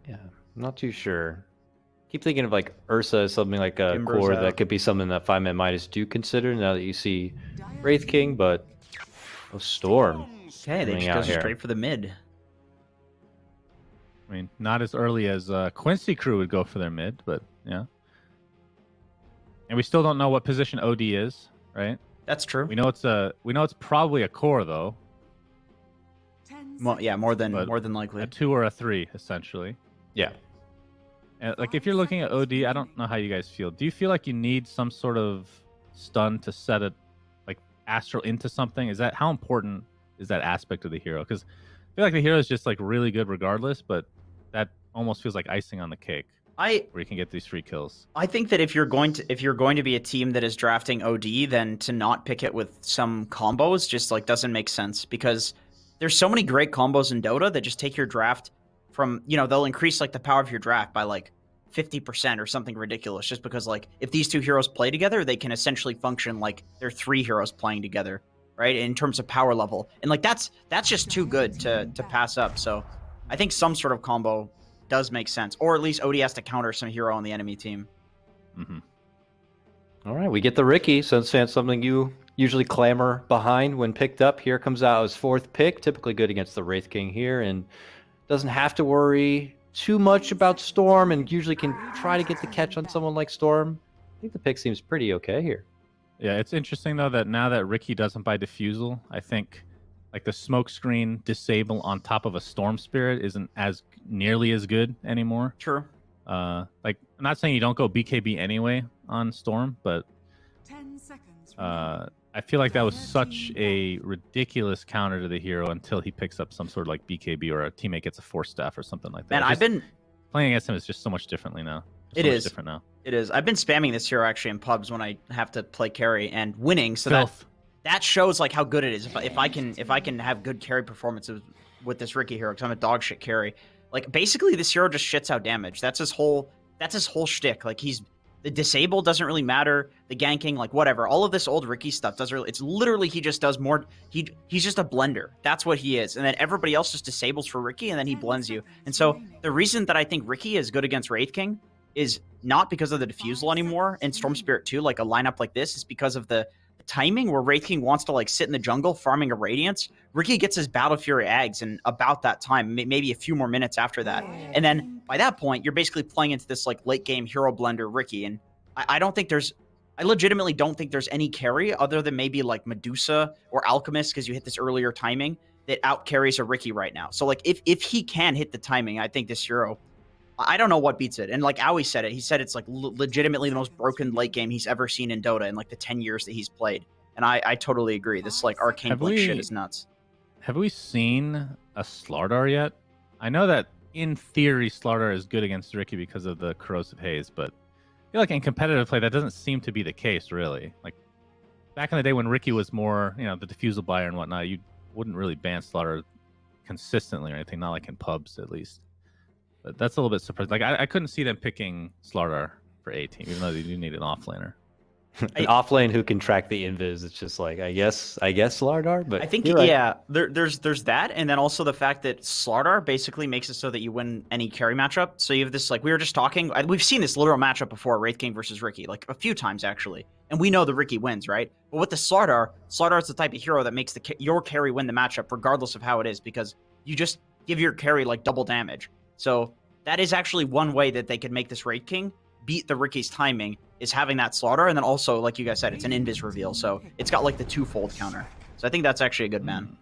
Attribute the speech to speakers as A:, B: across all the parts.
A: Yeah, I'm not too sure. Keep thinking of like Ursa as something like a
B: Timber's
A: core
B: out.
A: that could be something that 5ManMidas do consider now that you see Wraith King, but Storm
B: Okay, they
A: coming
B: just
A: out
B: go
A: here.
B: straight for the mid.
C: I mean, not as early as Quincy crew would go for their mid, but yeah. And we still don't know what position OD is, right?
B: That's true.
C: We know it's probably a core though.
B: Well, yeah, more than likely.
C: A 2 or a 3, essentially.
A: Yeah.
C: And, like, if you're looking at OD, I don't know how you guys feel. Do you feel like you need some sort of stun to set it, like, astral into something? How important is that aspect of the hero? Because I feel like the hero is just, like, really good regardless, but that almost feels like icing on the cake. Where you can get these free kills.
B: I think that if you're going to be a team that is drafting OD, then to not pick it with some combos just like doesn't make sense, because there's so many great combos in Dota that just take your draft from, they'll increase like the power of your draft by like 50% or something ridiculous, just because like if these two heroes play together, they can essentially function like they're 3 heroes playing together, right? In terms of power level. And like that's just too good to pass up. So I think some sort of combo does make sense, or at least OD has to counter some hero on the enemy team.
C: Mm-hmm.
A: All right, we get the Ricky. So it's something you usually clamor behind when picked up. Here comes out his 4th pick, typically good against the Wraith King here, and doesn't have to worry too much about Storm, and usually can try to get the catch on someone like Storm. I think the pick seems pretty okay here.
C: Yeah, it's interesting though that now that Ricky doesn't buy Diffusal, I think like the smoke screen disable on top of a Storm Spirit isn't as nearly as good anymore.
B: True.
C: Like, I'm not saying you don't go BKB anyway on Storm, but
D: 10 seconds.
C: I feel like that was such a ridiculous counter to the hero until he picks up some sort of like BKB or a teammate gets a Force Staff or something like that.
B: Man, I've been
C: playing against him is just so much differently now.
B: It is
C: different now.
B: It is. I've been spamming this hero actually in pubs when I have to play carry and winning, so that shows like how good it is. If I can have good carry performances with this Ricky hero, because I'm a dog shit carry. Like basically this hero just shits out damage. That's his whole shtick. Like the disable doesn't really matter. The ganking, like whatever. All of this old Ricky stuff doesn't really. It's literally he just does more. He's just a blender. That's what he is. And then everybody else just disables for Ricky, and then he blends you. And so the reason that I think Ricky is good against Wraith King is not because of the diffusal anymore and Storm Spirit 2, like a lineup like this, is because of the timing where Wraith King wants to like sit in the jungle farming a Radiance. Ricky gets his Battle Fury eggs and about that time, maybe a few more minutes after that. And then by that point, you're basically playing into this like late game hero blender Ricky. And I legitimately don't think there's any carry other than maybe like Medusa or Alchemist, because you hit this earlier timing, that out carries a Ricky right now. So like if he can hit the timing, I think this hero, I don't know what beats it. And like Owie said it, he said it's like legitimately the most broken late game he's ever seen in Dota in like the 10 years that he's played. And I totally agree. This like arcane blink shit is nuts.
C: Have we seen a Slardar yet? I know that in theory Slardar is good against Ricky because of the corrosive haze, but I feel like in competitive play that doesn't seem to be the case really. Like back in the day when Ricky was more, the diffusal buyer and whatnot, you wouldn't really ban Slardar consistently or anything, not like in pubs at least. But that's a little bit surprising. Like I couldn't see them picking Slardar for A team, even though they do need an offlaner.
A: An offlane who can track the invis. It's just like I guess Slardar, but
B: I think
A: right.
B: there's that, and then also the fact that Slardar basically makes it so that you win any carry matchup. So you have this, like we were just talking, we've seen this literal matchup before, Wraith King versus Ricky, like a few times actually, and we know the Ricky wins, right? But with the Slardar is the type of hero that makes your carry win the matchup regardless of how it is, because you just give your carry like double damage. So that is actually one way that they could make this Wraith King beat the Ricky's timing, is having that Slardar, and then also, like you guys said, it's an invis reveal, so it's got like the 2-fold counter. So I think that's actually a good ban.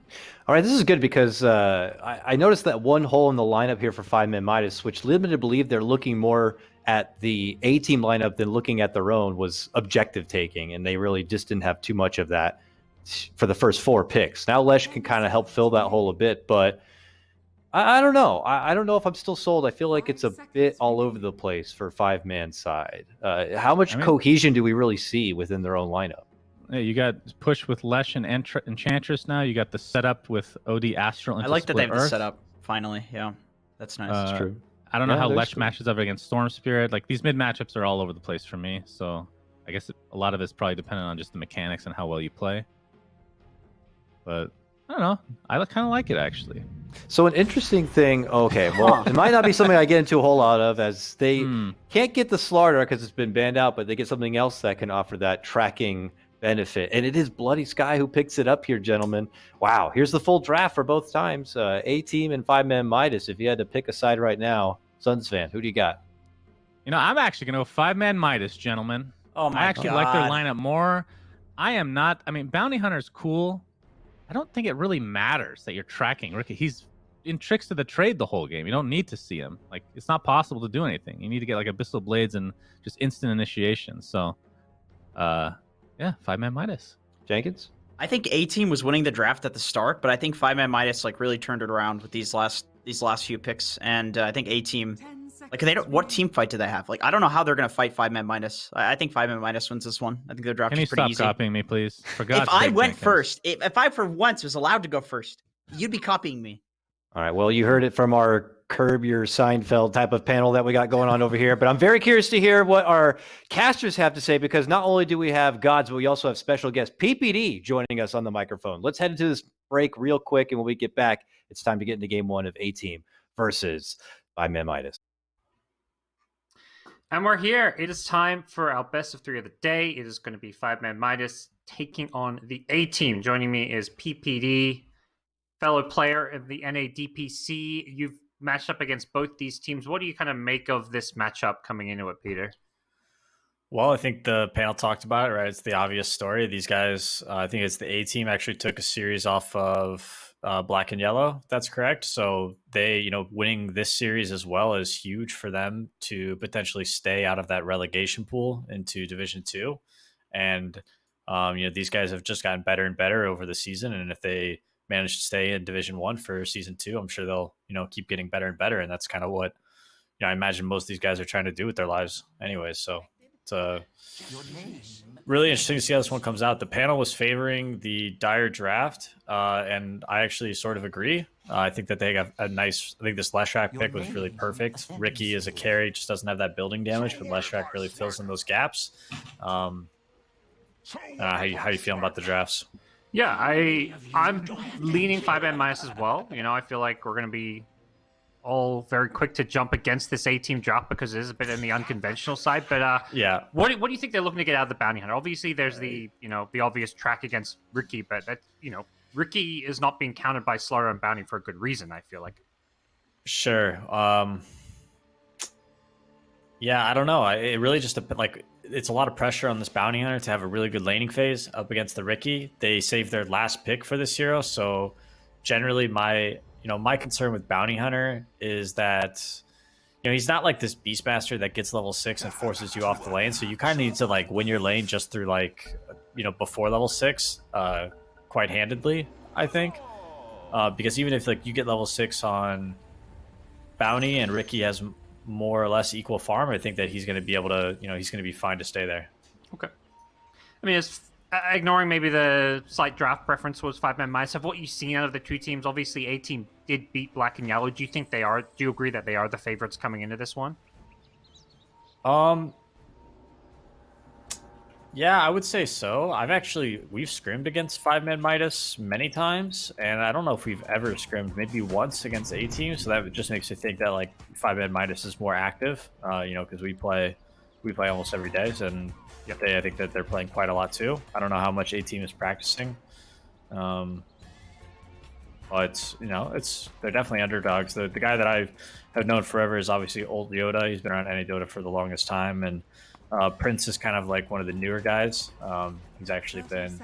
A: All right, this is good because I noticed that one hole in the lineup here for 5ManMidas, which led me to believe they're looking more at the A-team lineup than looking at their own, was objective taking, and they really just didn't have too much of that for the first 4 picks. Now Lesh can kind of help fill that hole a bit, but I don't know. I don't know if I'm still sold. I feel like it's a bit all over the place for 5-man side. How much cohesion do we really see within their own lineup?
C: Yeah, you got push with Lesh and Enchantress now. You got the setup with OD Astral.
B: I like that they have the setup finally. Yeah, that's nice.
A: That's true.
C: I don't know how Lesh matches up against Storm Spirit. Like these mid matchups are all over the place for me. So I guess a lot of it's probably dependent on just the mechanics and how well you play. But I don't know. I kind of like it actually.
A: So an interesting thing. Okay, well, it might not be something I get into a whole lot of, as they can't get the Slardar because it's been banned out, but they get something else that can offer that tracking benefit, and it is Bloody Sky who picks it up here, gentlemen. Wow, here's the full draft for both times. A team and 5ManMidas. If you had to pick a side right now, Suns fan, who do you got?
C: You know, I'm actually going to go 5ManMidas, gentlemen.
B: Oh my
C: I actually like their lineup more. I am not. I mean, Bounty Hunter's cool. I don't think it really matters that you're tracking Ricky. He's in tricks to the trade the whole game. You don't need to see him. Like, it's not possible to do anything. You need to get like Abyssal Blades and just instant initiation. So, yeah, 5ManMidas.
A: Jenkins?
B: I think A team was winning the draft at the start, but I think 5ManMidas like really turned it around with these last few picks, and I think A team. Like, they don't. What team fight do they have? Like, I don't know how they're gonna fight 5ManMidas. I think 5ManMidas wins this one. I think their draft
C: Can you
B: is pretty
C: stop
B: easy.
C: copying me, please?
B: If I went first, if I for once was allowed to go first, you'd be copying me.
A: All right, well, you heard it from our Curb Your Seinfeld type of panel that we got going on over here, but I'm very curious to hear what our casters have to say, because not only do we have GoDz, but we also have special guest PPD joining us on the microphone. Let's head into this break real quick, and when we get back, it's time to get into game one of A Team versus 5ManMidas.
E: And we're here. It is time for our best of three of the day. It is going to be 5ManMidas taking on the A team. Joining me is PPD, fellow player of the NA DPC. You've matched up against both these teams. What do you kind of make of this matchup coming into it, Peter?
F: Well, I think the panel talked about it, right? It's the obvious story. These guys, I think it's the A team actually took a series off of Black and Yellow. That's correct. So they, winning this series as well is huge for them to potentially stay out of that relegation pool into Division 2. And, these guys have just gotten better and better over the season. And if they manage to stay in Division 1 for Season 2, I'm sure they'll, keep getting better and better. And that's kind of what, I imagine most of these guys are trying to do with their lives anyways. So it's really interesting to see how this one comes out. The panel was favoring the Dire draft, and I actually sort of agree. I think that they got a nice. I think this Leshrac pick was really perfect. Ricky as a carry just doesn't have that building damage, but Leshrac really fills in those gaps. How you feeling about the drafts?
E: Yeah, I'm leaning 5ManMidas as well. I feel like we're going to be all very quick to jump against this A-team drop because it is a bit in the unconventional side. But
F: yeah,
E: what do you think they're looking to get out of the Bounty Hunter? Obviously, there's the the obvious track against Ricky, but that Ricky is not being counted by Slardar and Bounty for a good reason. I feel like.
F: Sure. Yeah, I don't know. It really just it's a lot of pressure on this Bounty Hunter to have a really good laning phase up against the Ricky. They saved their last pick for this hero, so generally my concern with Bounty Hunter is that he's not like this Beastmaster that gets level 6 and forces you off the lane. So you kind of need to win your lane just through before level 6 quite handedly, I think. Because even if you get level 6 on Bounty and Ricky has more or less equal farm, I think that he's going to be able to, he's going to be fine to stay there.
E: Okay. I mean, it's ignoring maybe the slight draft preference was 5ManMidas. Have what you've seen out of the two teams, obviously A team did beat Black and Yellow. Do you agree that they are the favorites coming into this one?
F: Yeah, I would say so. We've scrimmed against 5ManMidas many times, and I don't know if we've ever scrimmed, maybe once against A team. So that just makes me think that 5ManMidas is more active, because we play almost every day, and I think that they're playing quite a lot too. I don't know how much A team is practicing, but they're definitely underdogs. The guy that I have known forever is obviously Old Yoda. He's been around any Dota for the longest time, and Prince is kind of one of the newer guys. He's actually been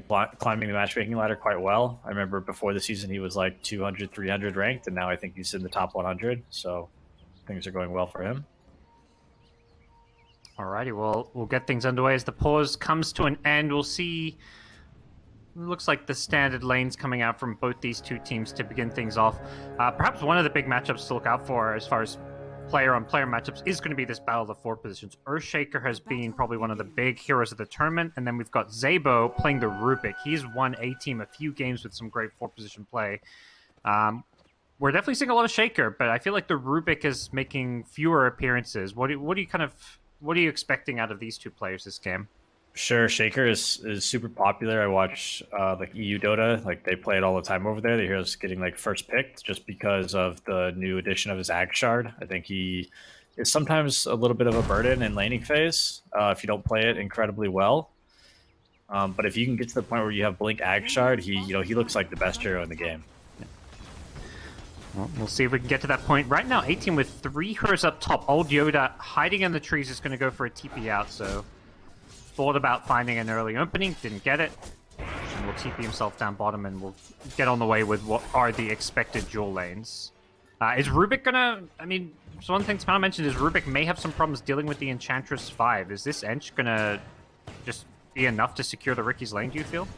F: climbing the matchmaking ladder quite well. I remember before the season he was 200, 300 ranked, and now I think he's in the top 100. So things are going well for him.
E: Alrighty, well, we'll get things underway as the pause comes to an end. We'll see. It looks like the standard lanes coming out from both these two teams to begin things off. Perhaps one of the big matchups to look out for as far as player-on-player matchups is going to be this battle of the 4 positions. Earthshaker has been probably one of the big heroes of the tournament, and then we've got Zabo playing the Rubik. He's won A team a few games with some great 4-position play. We're definitely seeing a lot of Shaker, but I feel like the Rubik is making fewer appearances. What are you expecting out of these two players this game?
F: Sure, Shaker is super popular. I watch like EU Dota, like they play it all the time over there. The hero's getting like first picked just because of the new addition of his Ag Shard. I think he is sometimes a little bit of a burden in laning phase if you don't play it incredibly well. But if you can get to the point where you have Blink Ag Shard, he looks like the best hero in the game.
E: Well, we'll see if we can get to that point. Right now, 18 with 3 heroes up top. Old Yoda hiding in the trees is going to go for a TP out, so thought about finding an early opening, didn't get it. And will TP himself down bottom and will get on the way with what are the expected dual lanes. Is Rubik gonna... I mean, so one thing Tamana mentioned is Rubik may have some problems dealing with the Enchantress 5. Is this Ench gonna just be enough to secure the Ricky's lane, do you feel?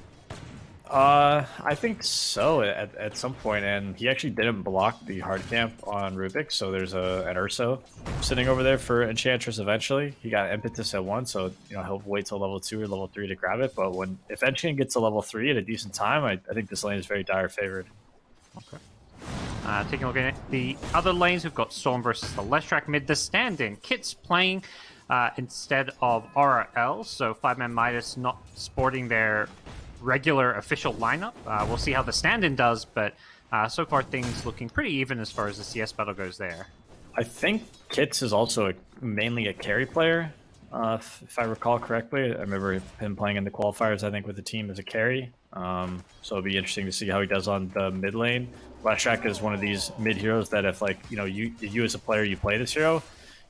F: I think so at some point, and he actually didn't block the hard camp on Rubik, so there's an Urso sitting over there for Enchantress eventually. He got Impetus at 1, so he'll wait till level 2 or level 3 to grab it, but if Enchant gets to level 3 at a decent time, I think this lane is very dire favored.
E: Okay. Taking a look at the other lanes, we've got Storm versus the Leshrac mid. The stand-in, Kit's playing instead of RL, so 5ManMidas not sporting their regular official lineup. We'll see how the stand-in does, but so far things looking pretty even as far as the CS battle goes there.
F: I think Kits is also mainly a carry player, if I recall correctly. I remember him playing in the qualifiers, I think, with the team as a carry. So it'll be interesting to see how he does on the mid lane. Leshrac is one of these mid heroes that if you as a player you play this hero,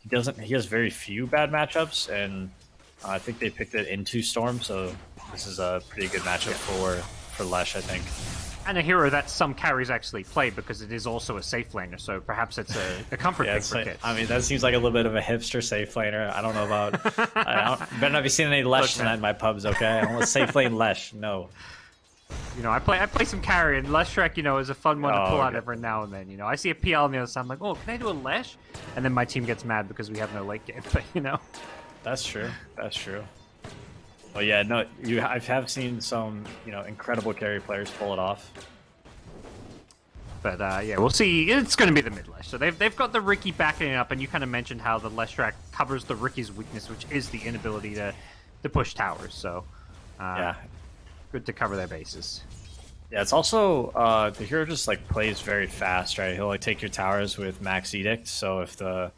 F: he has very few bad matchups, and I think they picked it into Storm, so this is a pretty good matchup for Lesh, I think.
E: And a hero that some carries actually play because it is also a safe laner, so perhaps it's a comfort pick for Kit.
F: I mean, that seems like a little bit of a hipster safe laner. I don't know about... better not be seeing any Lesh tonight in my pubs, okay? I want safe lane Lesh, no.
E: I play some carry, and Leshrac, is a fun one to pull out every now and then. I see a PL on the other side, I'm like, oh, can I do a Lesh? And then my team gets mad because we have no late game, but,
F: That's true. That's true. Well, yeah, no, I have seen some, incredible carry players pull it off.
E: But yeah, we'll see. It's going to be the mid Lesh. So they've got the Ricky backing it up, and you kind of mentioned how the Leshrac covers the Ricky's weakness, which is the inability to push towers. So
F: yeah,
E: good to cover their bases.
F: Yeah, it's also the hero just plays very fast, right? He'll take your towers with max edict. So if the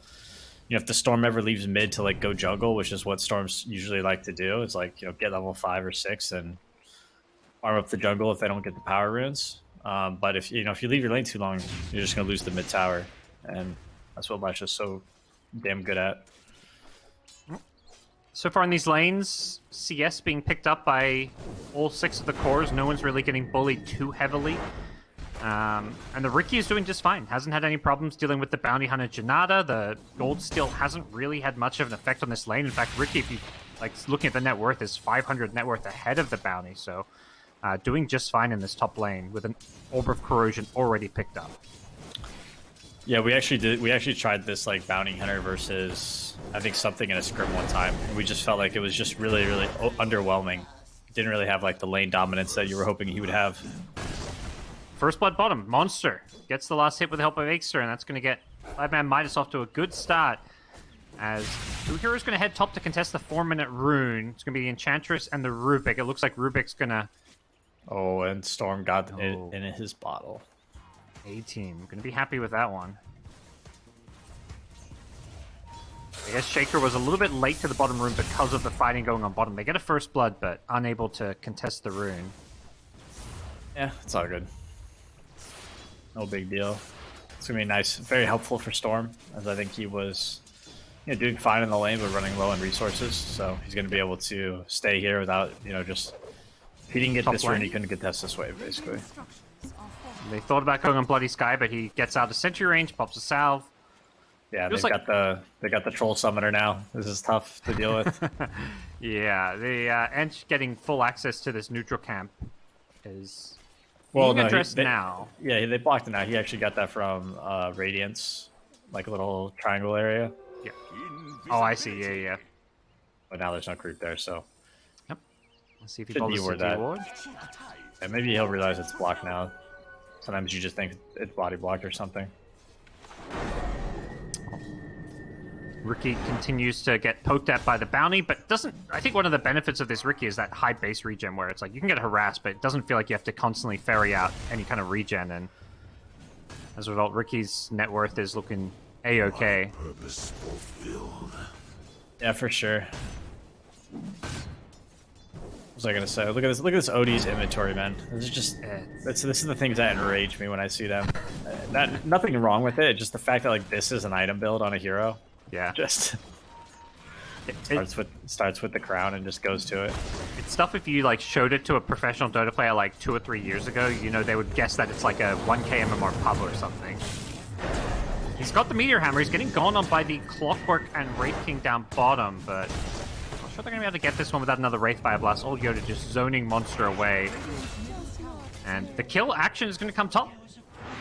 F: Storm ever leaves mid to go jungle, which is what Storms usually like to do, is get level 5 or 6 and arm up the jungle if they don't get the power runes. But if you leave your lane too long, you're just gonna lose the mid tower, and that's what Lesh is so damn good at.
E: So far in these lanes, CS being picked up by all 6 of the cores. No one's really getting bullied too heavily. And the Ricky is doing just fine. Hasn't had any problems dealing with the Bounty Hunter Janata. The Gold Steel hasn't really had much of an effect on this lane. In fact, Ricky, if you looking at the net worth, is 500 net worth ahead of the Bounty. So doing just fine in this top lane with an Orb of Corrosion already picked up.
F: Yeah, we actually tried this Bounty Hunter versus I think something in a scrim one time, and we just felt like it was just really underwhelming. Didn't really have the lane dominance that you were hoping he would have.
E: First blood bottom, Monster gets the last hit with the help of Aexter, and that's going to get 5ManMidas off to a good start. As 2 heroes going to head top to contest the 4-minute rune. It's going to be the Enchantress and the Rubik. It looks like Rubik's going to...
F: Oh, and Storm got it in his bottle.
E: A-team. Going to be happy with that one. I guess Shaker was a little bit late to the bottom rune because of the fighting going on bottom. They get a first blood, but unable to contest the rune.
F: Yeah, it's all good. No big deal. It's going to be nice. Very helpful for Storm, as I think he was doing fine in the lane, but running low on resources. So he's going to be able to stay here without, just... If he didn't get this rune, he couldn't contest this wave, basically.
E: They thought about going on Bloody Sky, but he gets out of sentry range, pops a salve.
F: Yeah, they got the troll summoner now. This is tough to deal with.
E: Yeah, the Ench getting full access to this neutral camp is
F: being
E: addressed now.
F: Yeah, they blocked it now. He actually got that from Radiance, a little triangle area.
E: Yeah. Oh, I see. Yeah.
F: But now there's no creep there, so.
E: Yep. Let's see if he bothers to de-ward.
F: Yeah, maybe he'll realize it's blocked now. Sometimes you just think it's body blocked or something.
E: Riki continues to get poked at by the bounty, but doesn't... I think one of the benefits of this Riki is that high base regen, where it's like you can get harassed, but it doesn't feel like you have to constantly ferry out any kind of regen, and as a result, Riki's net worth is looking A-okay.
F: Yeah, for sure. What was I gonna say? Look at this OD's inventory, man. This is just this is the things that enrage me when I see them. Nothing wrong with it. Just the fact that like this is an item build on a hero.
E: Yeah.
F: Just starts with the crown and just goes to it.
E: It's stuff if you like showed it to a professional Dota player like 2 or 3 years ago, you know, they would guess that it's like a 1k MMR pub or something. He's got the Meteor Hammer. He's getting gone on by the Clockwork and Wraith King down bottom, but I'm not sure they're going to be able to get this one without another Wraith Fire Blast. Old Yoda just zoning Monster away. And the kill action is going to come top.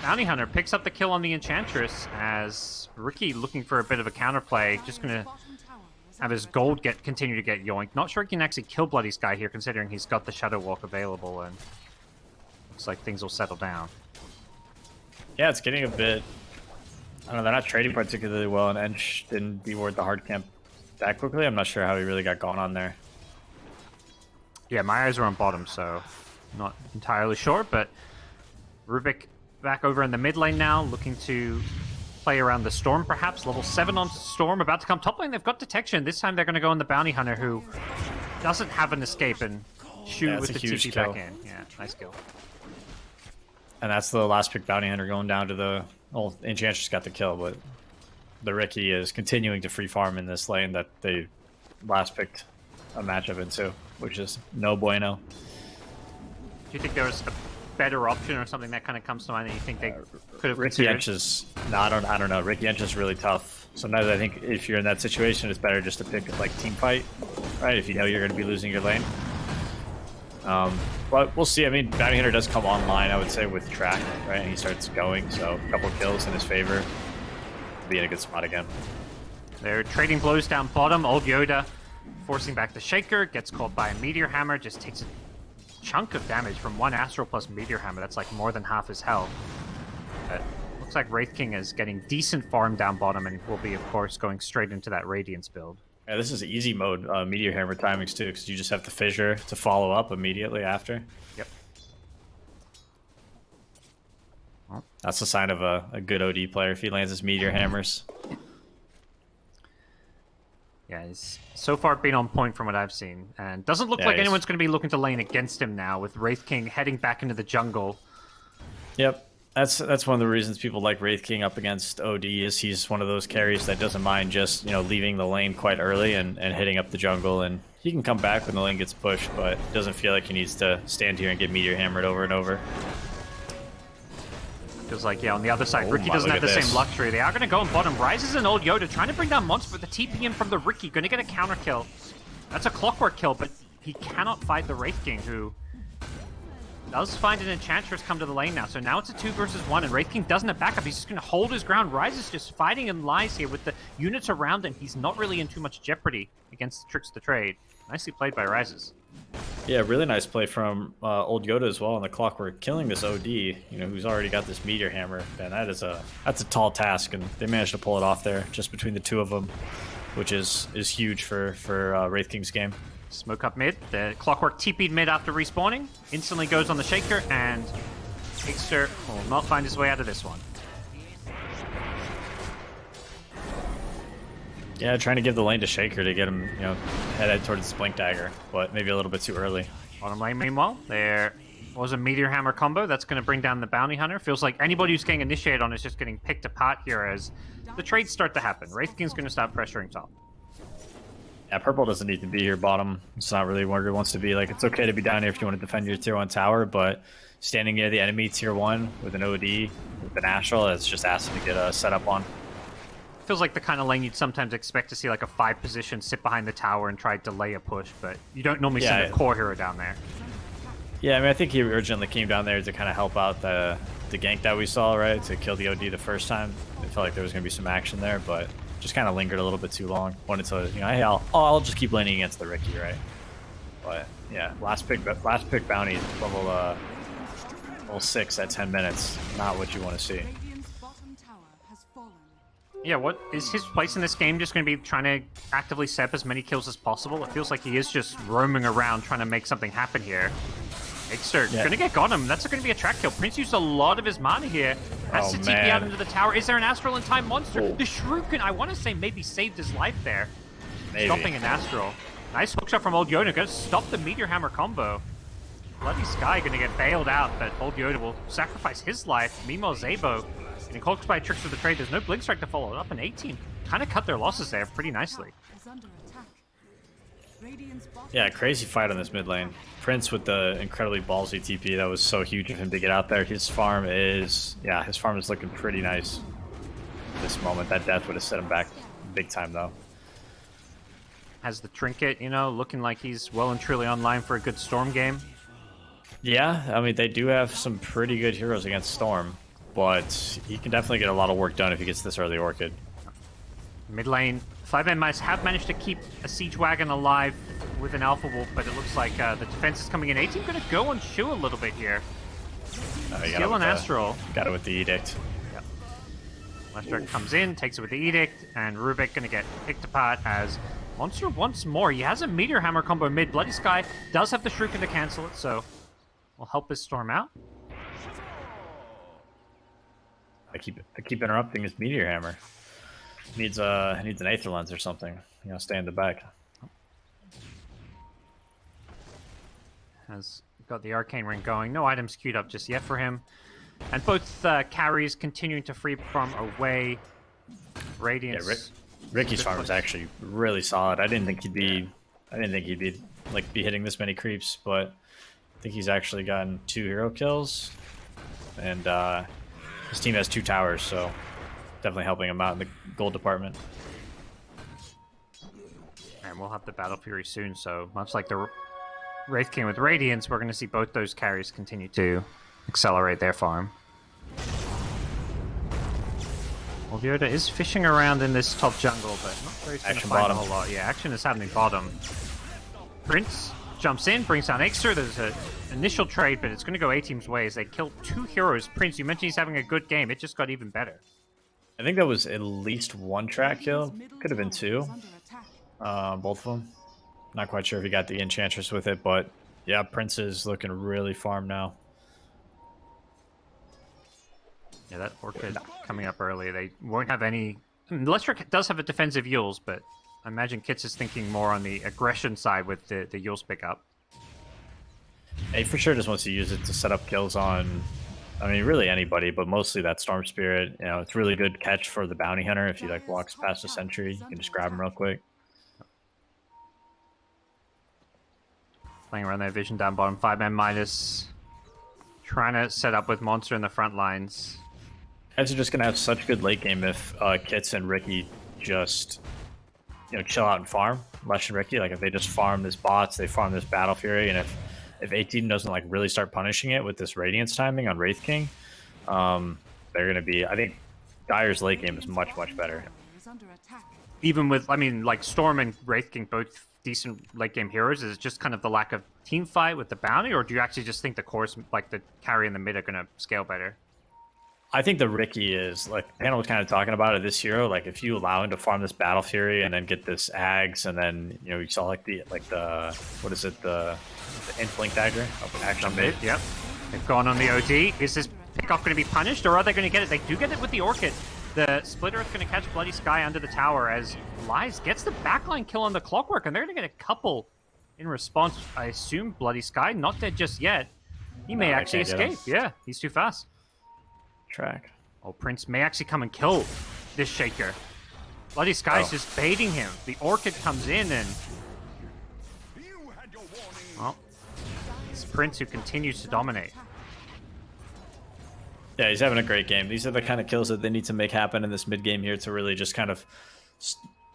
E: Bounty Hunter picks up the kill on the Enchantress as Riki, looking for a bit of a counterplay, just going to have his gold continue to get yoinked. Not sure he can actually kill Bloody Sky here, considering he's got the Shadow Walk available, and looks like things will settle down.
F: Yeah, it's getting a bit... I don't know, they're not trading particularly well, and Ench didn't deward the hard camp that quickly. I'm not sure how he really got going on there.
E: Yeah, my eyes are on bottom, so not entirely sure, but Rubik back over in the mid lane now, looking to play around the Storm, perhaps. Level 7 on Storm, about to come top lane. They've got detection. This time they're going to go on the Bounty Hunter, who doesn't have an escape, and shoot with the TP back in. Yeah, nice kill.
F: And that's the last pick Bounty Hunter going down to the... Well, Enchantress got the kill, but the Riki is continuing to free farm in this lane that they last picked a matchup into, which is no bueno.
E: Do you think there was a better option or something that kind of comes to mind that you think they could have
F: Riki
E: considered?
F: Ench is... No, I don't know. Riki Ench is really tough. Sometimes I think if you're in that situation, it's better just to pick like team fight, right? If you know you're going to be losing your lane. But we'll see. I mean, Bounty Hunter does come online, I would say, with track, right? And he starts going, so a couple kills in his favor. Be in a good spot again.
E: They're trading blows down bottom. Old Yoda forcing back the Shaker, gets caught by a Meteor Hammer, just takes a chunk of damage from one Astral plus Meteor Hammer. That's like more than half his health. But looks like Wraith King is getting decent farm down bottom and will be, of course, going straight into that Radiance build.
F: Yeah, this is easy mode Meteor Hammer timings too, because you just have the Fissure to follow up immediately after.
E: Yep.
F: That's a sign of a good OD player if he lands his Meteor Hammers.
E: Yeah, he's so far been on point from what I've seen, and doesn't look like anyone's going to be looking to lane against him now, with Wraith King heading back into the jungle.
F: Yep. That's one of the reasons people like Wraith King up against OD is he's one of those carries that doesn't mind just, you know, leaving the lane quite early and hitting up the jungle, and he can come back when the lane gets pushed, but doesn't feel like he needs to stand here and get Meteor Hammered over and over.
E: Feels like, yeah, on the other side, Riki doesn't have the same luxury. They are going to go on bottom. Rises and Old Yoda trying to bring down Monster, but the TP in from the Riki, going to get a counter kill. That's a Clockwork kill, but he cannot fight the Wraith King, who does find an Enchantress come to the lane now. So now it's a 2 versus 1, and Wraith King doesn't have backup. He's just going to hold his ground. Rise is just fighting and lies here with the units around him. He's not really in too much jeopardy against the Tricks to Trade. Nicely played by Rises.
F: Yeah, really nice play from Old Yoda as well on the Clockwork, killing this OD, you know, who's already got this Meteor Hammer. And that's a tall task, and they managed to pull it off there just between the two of them, which is huge for Wraith King's game.
E: Smoke up mid. The Clockwork TP'd mid after respawning. Instantly goes on the Shaker, and Trickster will not find his way out of this one.
F: Yeah, trying to give the lane to Shaker to get him, you know, headed towards the Blink Dagger, but maybe a little bit too early.
E: Bottom lane, meanwhile, there was a Meteor Hammer combo that's going to bring down the Bounty Hunter. Feels like anybody who's getting initiated on is just getting picked apart here as the trades start to happen. Wraith King's going to stop pressuring top.
F: Yeah, purple doesn't need to be here bottom. It's not really where it wants to be. Like, it's okay to be down here if you want to defend your tier 1 tower, but standing near the enemy tier 1 with an OD, with an Astral, it's just asking to get a setup on.
E: Feels like the kind of lane you'd sometimes expect to see like a 5 position, sit behind the tower and try to delay a push, but you don't normally send a core hero down there.
F: Yeah, I mean, I think he originally came down there to kind of help out the gank that we saw, right? To kill the OD the first time. I felt like there was going to be some action there, but just kind of lingered a little bit too long. Wanted to, you know, hey, I'll just keep laning against the Riki, right? But yeah, last pick bounty level 6 at 10 minutes. Not what you want to see.
E: Yeah, what is his place in this game? Just going to be trying to actively set up as many kills as possible? It feels like he is just roaming around trying to make something happen here. Ixter going to get got him. That's going to be a track kill. Prince used a lot of his mana here. Has to TP out into the tower. Is there an Astral in time monster? The Shuriken, I want to say, maybe saved his life there. Maybe. Stopping an Astral. Nice hookshot from Old Yoda. Going to stop the Meteor Hammer combo. Bloody Sky going to get bailed out, but Old Yoda will sacrifice his life. Meanwhile, Zabo getting cloaked by tricks of the trade. There's no Blink Strike to follow it up, and 18 kind of cut their losses there pretty nicely.
F: Yeah, crazy fight on this mid lane. Prince with the incredibly ballsy TP. That was so huge of him to get out there. His farm is looking pretty nice at this moment. That death would have set him back big time, though.
E: Has the trinket, you know, looking like he's well and truly online for a good Storm game.
F: Yeah, I mean, they do have some pretty good heroes against Storm, but he can definitely get a lot of work done if he gets this early Orchid.
E: Mid lane, 5ManMidas have managed to keep a Siege Wagon alive with an Alpha Wolf, but it looks like the defense is coming in. 18 going to go on Shu a little bit here. Skill on Astral.
F: Got it with the Edict.
E: Yep. Lestrak comes in, takes it with the Edict, and Rubik going to get picked apart as Monster once more. He has a Meteor Hammer combo mid. Bloody Sky does have the Shuriken to cancel it, so we'll help his Storm out.
F: I keep interrupting his Meteor Hammer. Needs an Aether Lens or something. You know, stay in the back.
E: Has got the Arcane Ring going. No items queued up just yet for him. And both carries continuing to free from away. Radiance.
F: Yeah, Ricky's farm is actually really solid. I didn't think he'd be be hitting this many creeps, but I think he's actually gotten 2 hero kills, and his team has 2 towers, so definitely helping him out in the gold department.
E: And we'll have the Battle Fury soon, so much like the Wraith King with Radiance, we're going to see both those carries continue to accelerate their farm. Well, Yoda is fishing around in this top jungle, but not sure he's going to find a whole lot. Yeah, action is happening bottom. Prince jumps in, brings down Ixter. There's an initial trade, but it's going to go A-Team's way as they kill 2 heroes. Prince, you mentioned he's having a good game. It just got even better.
F: I think that was at least 1 track kill. Could have been 2. Both of them. Not quite sure if he got the Enchantress with it, but yeah, Prince is looking really farm now.
E: Yeah, that Orchid coming up early. They won't have any... Lestrak does have a defensive Yules, but I imagine Kits is thinking more on the aggression side with the Yules pickup.
F: He for sure just wants to use it to set up kills on, I mean, really anybody, but mostly that Storm Spirit. You know, it's really good catch for the Bounty Hunter. If he like walks past a sentry, you can just grab him real quick.
E: Playing around their vision down bottom. 5ManMidas trying to set up with Monster in the front lines.
F: Guys are just going to have such good late game if Kits and Ricky just, you know, chill out and farm. Lush and Ricky, like if they just farm this bots, they farm this Battle Fury, and if 18 doesn't like really start punishing it with this Radiance timing on Wraith King, they're going to be, I think Dire's late game is much, much better.
E: Even with, I mean, like Storm and Wraith King, both decent late game heroes, is it just kind of the lack of team fight with the Bounty, or do you actually just think the cores, like the carry and the mid, are going to scale better?
F: I think the Ricky is, like, Panel was kind of talking about it, this hero, like, if you allow him to farm this Battle Fury and then get this Ags, and then, you know, you saw, like, the what is it, the Inflink Dagger? Action mid.
E: Yep. They've gone on the OD. Is this pickoff going to be punished, or are they going to get it? They do get it with the Orchid. The Split Earth going to catch Bloody Sky under the tower as Lies gets the backline kill on the Clockwork, and they're going to get a couple in response. I assume Bloody Sky, not dead just yet. He may actually escape. Yeah, he's too fast.
F: Track.
E: Oh, Prince may actually come and kill this Shaker. Bloody Sky's just baiting him. The Orchid comes in and... Well, it's Prince who continues to dominate.
F: Yeah, he's having a great game. These are the kind of kills that they need to make happen in this mid game here to really just kind of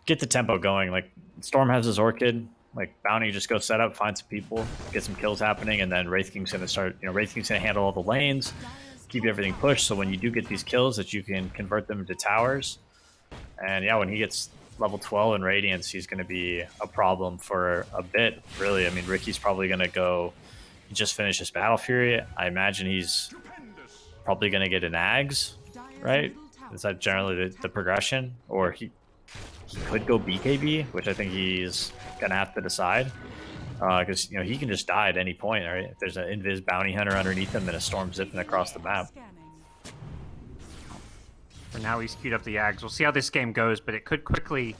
F: get the tempo going. Like, Storm has his Orchid. Like, Bounty just go set up, find some people, get some kills happening, and then Wraith King's going to start... You know, Wraith King's going to handle all the lanes, keep everything pushed, so when you do get these kills that you can convert them into towers. And yeah, when he gets level 12 in Radiance, he's going to be a problem for a bit, really. I mean, Ricky's probably going to go... He just finished his Battle Fury. I imagine he's probably going to get an Ags, right? Is that generally the progression? Or he could go BKB, which I think he's gonna have to decide. Because he can just die at any point, right? If there's an invis bounty hunter underneath him and a storm zipping across the map.
E: For now, he's queued up the Ags. We'll see how this game goes, but it could quickly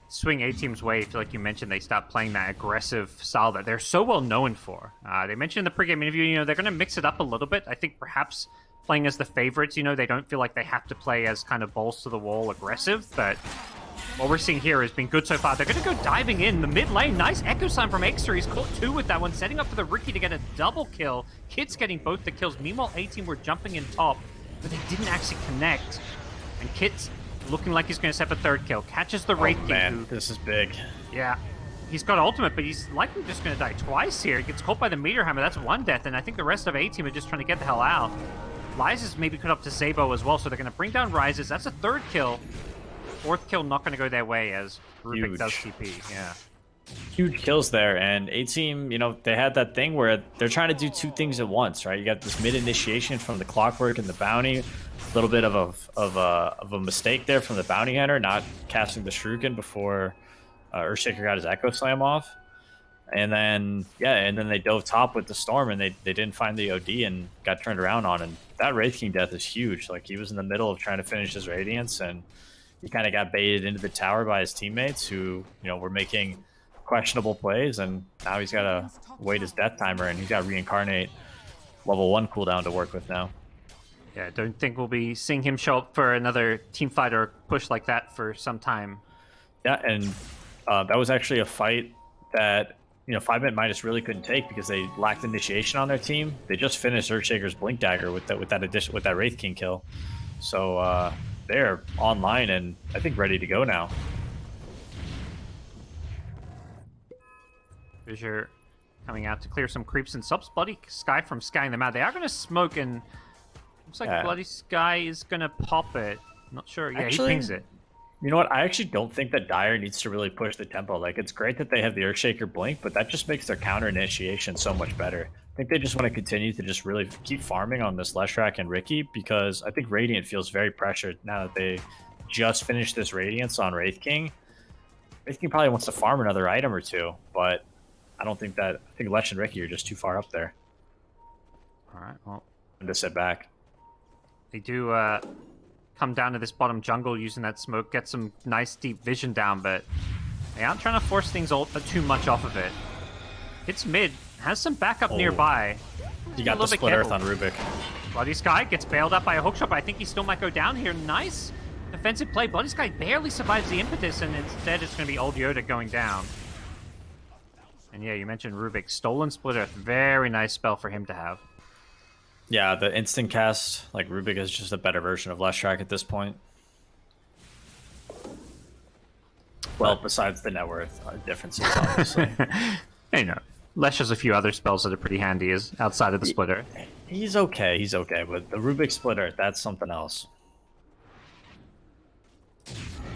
E: swing A-Team's way if, like you mentioned, they stop playing that aggressive style that they're so well known for. They mentioned in the pregame interview, they're going to mix it up a little bit. I think perhaps playing as the favorites, they don't feel like they have to play as kind of balls to the wall aggressive, but what we're seeing here has been good so far. They're going to go diving in the mid lane. Nice echo sign from Exter. He's caught 2 with that one, setting up for the Riki to get a double kill. Kit's getting both the kills. Meanwhile, A-Team were jumping in top, but they didn't actually connect. And Kit's looking like he's going to set up a 3rd kill. Catches the Wraith King.
F: Man, this is big.
E: Yeah. He's got ultimate, but he's likely just going to die twice here. He gets caught by the Meteor Hammer. That's 1 death, and I think the rest of A-Team are just trying to get the hell out. Lyzes maybe cut up to Zabo as well, so they're going to bring down Rises. That's a 3rd kill. 4th kill not going to go their way as Rubik does TP. Yeah.
F: Huge kills there, and A-Team, they had that thing where they're trying to do 2 things at once, right? You got this mid initiation from the Clockwork and the Bounty, a little bit of a mistake there from the Bounty Hunter, not casting the Shuriken before Earthshaker got his Echo Slam off, and then they dove top with the Storm, and they didn't find the OD and got turned around on, and that Wraith King death is huge. Like, he was in the middle of trying to finish his Radiance, and he kind of got baited into the tower by his teammates who, were making questionable plays, and now he's got to wait his death timer, and he's got Reincarnate level 1 cooldown to work with now.
E: Yeah, I don't think we'll be seeing him show up for another team fight or push like that for some time.
F: Yeah, and that was actually a fight that 5ManMidas really couldn't take because they lacked initiation on their team. They just finished Earthshaker's Blink Dagger with that Wraith King kill, so they're online and I think ready to go now.
E: Fissure coming out to clear some creeps and subs. Bloody Sky from skying them out. They are going to smoke, and looks like Bloody Sky is going to pop it. Not sure. Yeah, actually, he pings it.
F: You know what? I actually don't think that Dire needs to really push the tempo. Like, it's great that they have the Earthshaker Blink, but that just makes their counter initiation so much better. I think they just want to continue to just really keep farming on this Leshrac and Riki, because I think Radiant feels very pressured now that they just finished this Radiance on Wraith King. Wraith King probably wants to farm another item or 2, but I don't think that. I think Lesh and Riki are just too far up there.
E: All right, well,
F: and to sit back.
E: They do come down to this bottom jungle using that smoke, get some nice deep vision down, but they aren't trying to force things too much off of it. It's mid, has some backup nearby.
F: You got the split earth on Rubik.
E: Bloody Sky gets bailed up by a hookshot, but I think he still might go down here. Nice defensive play. Bloody Sky barely survives the impetus, and instead it's going to be Old Yoda going down. And yeah, you mentioned Rubik. Stolen Split Earth. Very nice spell for him to have.
F: Yeah, the instant cast, like, Rubik is just a better version of Leshrac at this point. Well, besides the net worth differences, obviously.
E: Lesh has a few other spells that are pretty handy outside of the Split Earth.
F: He's okay, but the Rubik Split Earth, that's something else.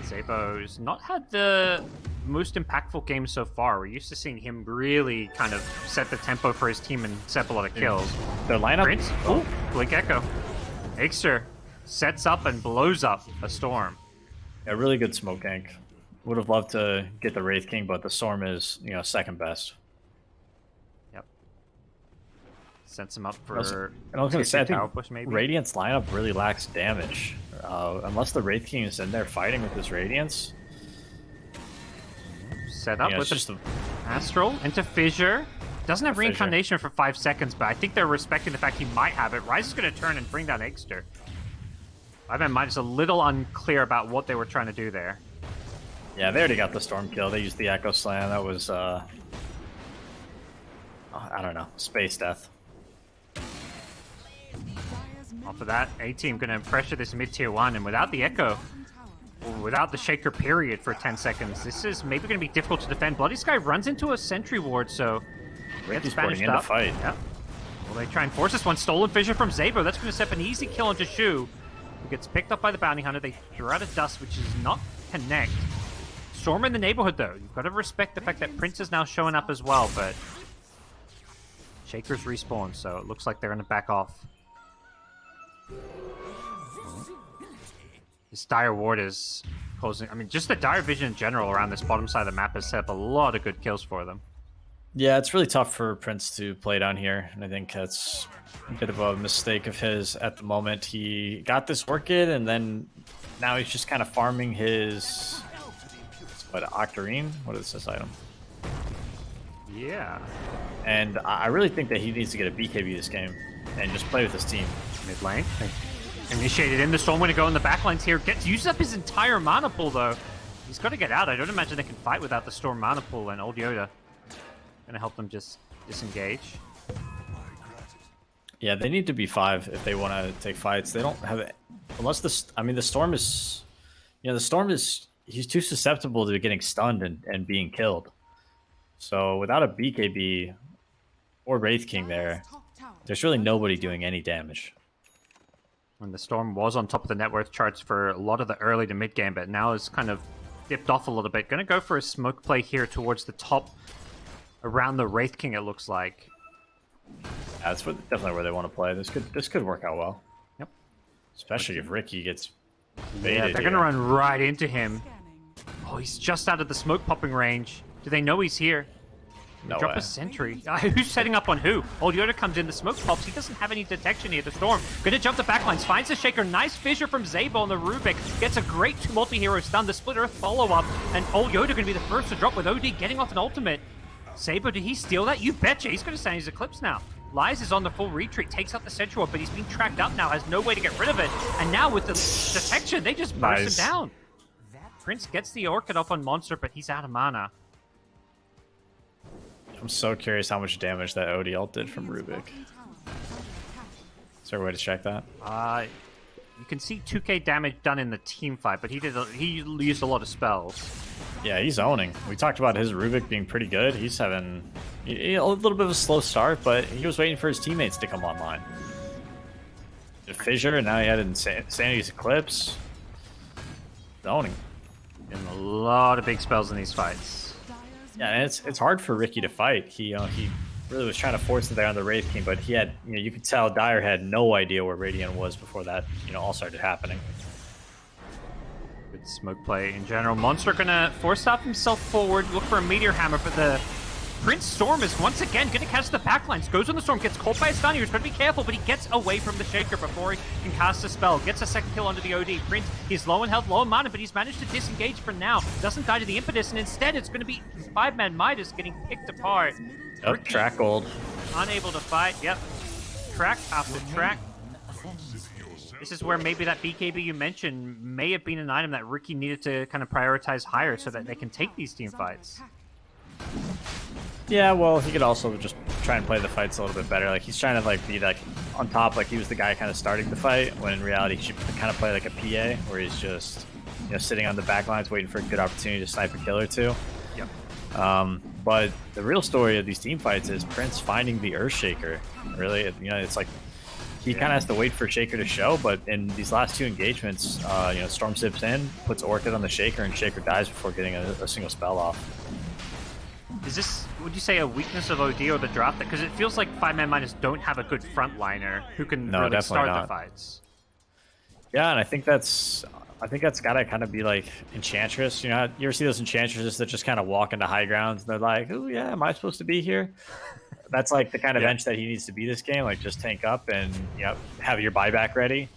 E: Zabo's not had the most impactful game so far. We're used to seeing him really kind of set the tempo for his team and set up a lot of kills.
F: Their lineup...
E: Prince, Blink Echo. Ixter sets up and blows up a Storm.
F: A really good smoke gank. Would have loved to get the Wraith King, but the Storm is, second best.
E: Yep. Sets him up for...
F: And I was going to say, I think
E: push, maybe.
F: Radiant's lineup really lacks damage. Unless the Wraith King is in there fighting with his Radiance.
E: Set up with the Astral into Fissure. Doesn't have Reincarnation for 5 seconds, but I think they're respecting the fact he might have it. Ryze is going to turn and bring down Ixter. 5ManMidas a little unclear about what they were trying to do there.
F: Yeah, they already got the Storm kill. They used the Echo Slam. That was, I don't know, space death.
E: Off of that, A-Team going to pressure this mid-tier 1, and without the Echo, or without the Shaker period for 10 seconds, this is maybe going to be difficult to defend. Bloody Sky runs into a Sentry Ward, so
F: Ricky's putting in the fight.
E: Yep. Well, they try and force this one. Stolen Fissure from Zabo. That's going to set up an easy kill onto Shu, who gets picked up by the Bounty Hunter. They throw out a Dust, which does not connect. Storm in the neighborhood, though. You've got to respect the fact that Prince is now showing up as well, but Shaker's respawn, so it looks like they're going to back off. This Dire Ward is causing... I mean, just the Dire Vision in general around this bottom side of the map has set up a lot of good kills for them.
F: Yeah, it's really tough for Prince to play down here, and I think that's a bit of a mistake of his at the moment. He got this Orchid, and then now he's just kind of farming his... What, Octarine? What is this item?
E: Yeah.
F: And I really think that he needs to get a BKB this game and just play with his team.
E: Mid lane. Initiated in. The Storm going to go in the backlines here. Uses up his entire mana pool, though. He's got to get out. I don't imagine they can fight without the Storm mana pool, and Old Yoda going to help them just disengage.
F: Yeah, they need to be 5 if they want to take fights. They don't have it. Unless the Storm is... You know, the Storm is... He's too susceptible to getting stunned and being killed. So without a BKB or Wraith King there, there's really nobody doing any damage.
E: And the Storm was on top of the net worth charts for a lot of the early to mid game, but now is kind of dipped off a little bit. Going to go for a smoke play here towards the top, around the Wraith King, it looks like.
F: Yeah, that's definitely where they want to play. This could work out well.
E: Yep.
F: Especially if Ricky gets baited.
E: Yeah, they're going to run right into him. Oh, he's just out of the smoke popping range. Do they know he's here?
F: No
E: Drop
F: way.
E: a sentry. Who's setting up on who? Old Yoda comes in, the smoke pops. He doesn't have any detection here. The Storm gonna jump the backlines, finds the Shaker. Nice fissure from Zabo on the Rubik. Gets a great two multi-hero stun. The Split Earth follow-up. And Old Yoda gonna be the first to drop with OD getting off an ultimate. Zabo, did he steal that? You betcha. He's gonna stand his Eclipse now. Lies is on the full retreat, takes out the Sentry Orb, but he's being tracked up now, has no way to get rid of it. And now with the detection, they just burst him down. Prince gets the Orchid off on Monster, but he's out of mana.
F: I'm so curious how much damage that OD ult did from Rubik. Is there a way to check that?
E: You can see 2k damage done in the team fight, but he used a lot of spells.
F: Yeah, he's owning. We talked about his Rubik being pretty good. He's having a little bit of a slow start, but he was waiting for his teammates to come online. The Fissure, and now he had Insanity's Eclipse. He's owning.
E: And a lot of big spells in these fights.
F: Yeah, and it's hard for Ricky to fight. He really was trying to force it there on the Wraith King, but he had, you could tell Dire had no idea where Radiant was before that, all started happening.
E: Good smoke play in general. Monster gonna force stop himself forward, look for a Meteor Hammer, but the Prince Storm is once again gonna catch the backlines. Goes on the Storm, gets caught by a stun. He's gonna be careful, but he gets away from the Shaker before he can cast a spell. Gets a second kill onto the OD. Prince, he's low in health, low in mana, but he's managed to disengage for now. Doesn't die to the Impetus, and instead it's gonna be 5ManMidas getting picked apart.
F: Oh, track gold.
E: Unable to fight, yep. Track after track. This is where maybe that BKB you mentioned may have been an item that Ricky needed to kind of prioritize higher so that they can take these team fights.
F: Yeah, well, he could also just try and play the fights a little bit better. Like, he's trying to be on top, like he was the guy kind of starting the fight, when in reality he should kind of play like a PA, where he's just sitting on the back lines waiting for a good opportunity to snipe a kill or two.
E: Yep.
F: But the real story of these team fights is Prince finding the Earthshaker. Really, it's like he kind of has to wait for Shaker to show, but in these last two engagements, Storm zips in, puts Orchid on the Shaker, and Shaker dies before getting a single spell off.
E: Is this, would you say, a weakness of OD or the draft? Because it feels like 5ManMidas don't have a good frontliner who can really start the fights.
F: Yeah, and I think that's gotta kind of be like Enchantress. You ever see those Enchantresses that just kind of walk into high grounds and they're like, "Oh yeah, am I supposed to be here?" That's like the kind of bench that he needs to be this game. Like, just tank up and have your buyback ready.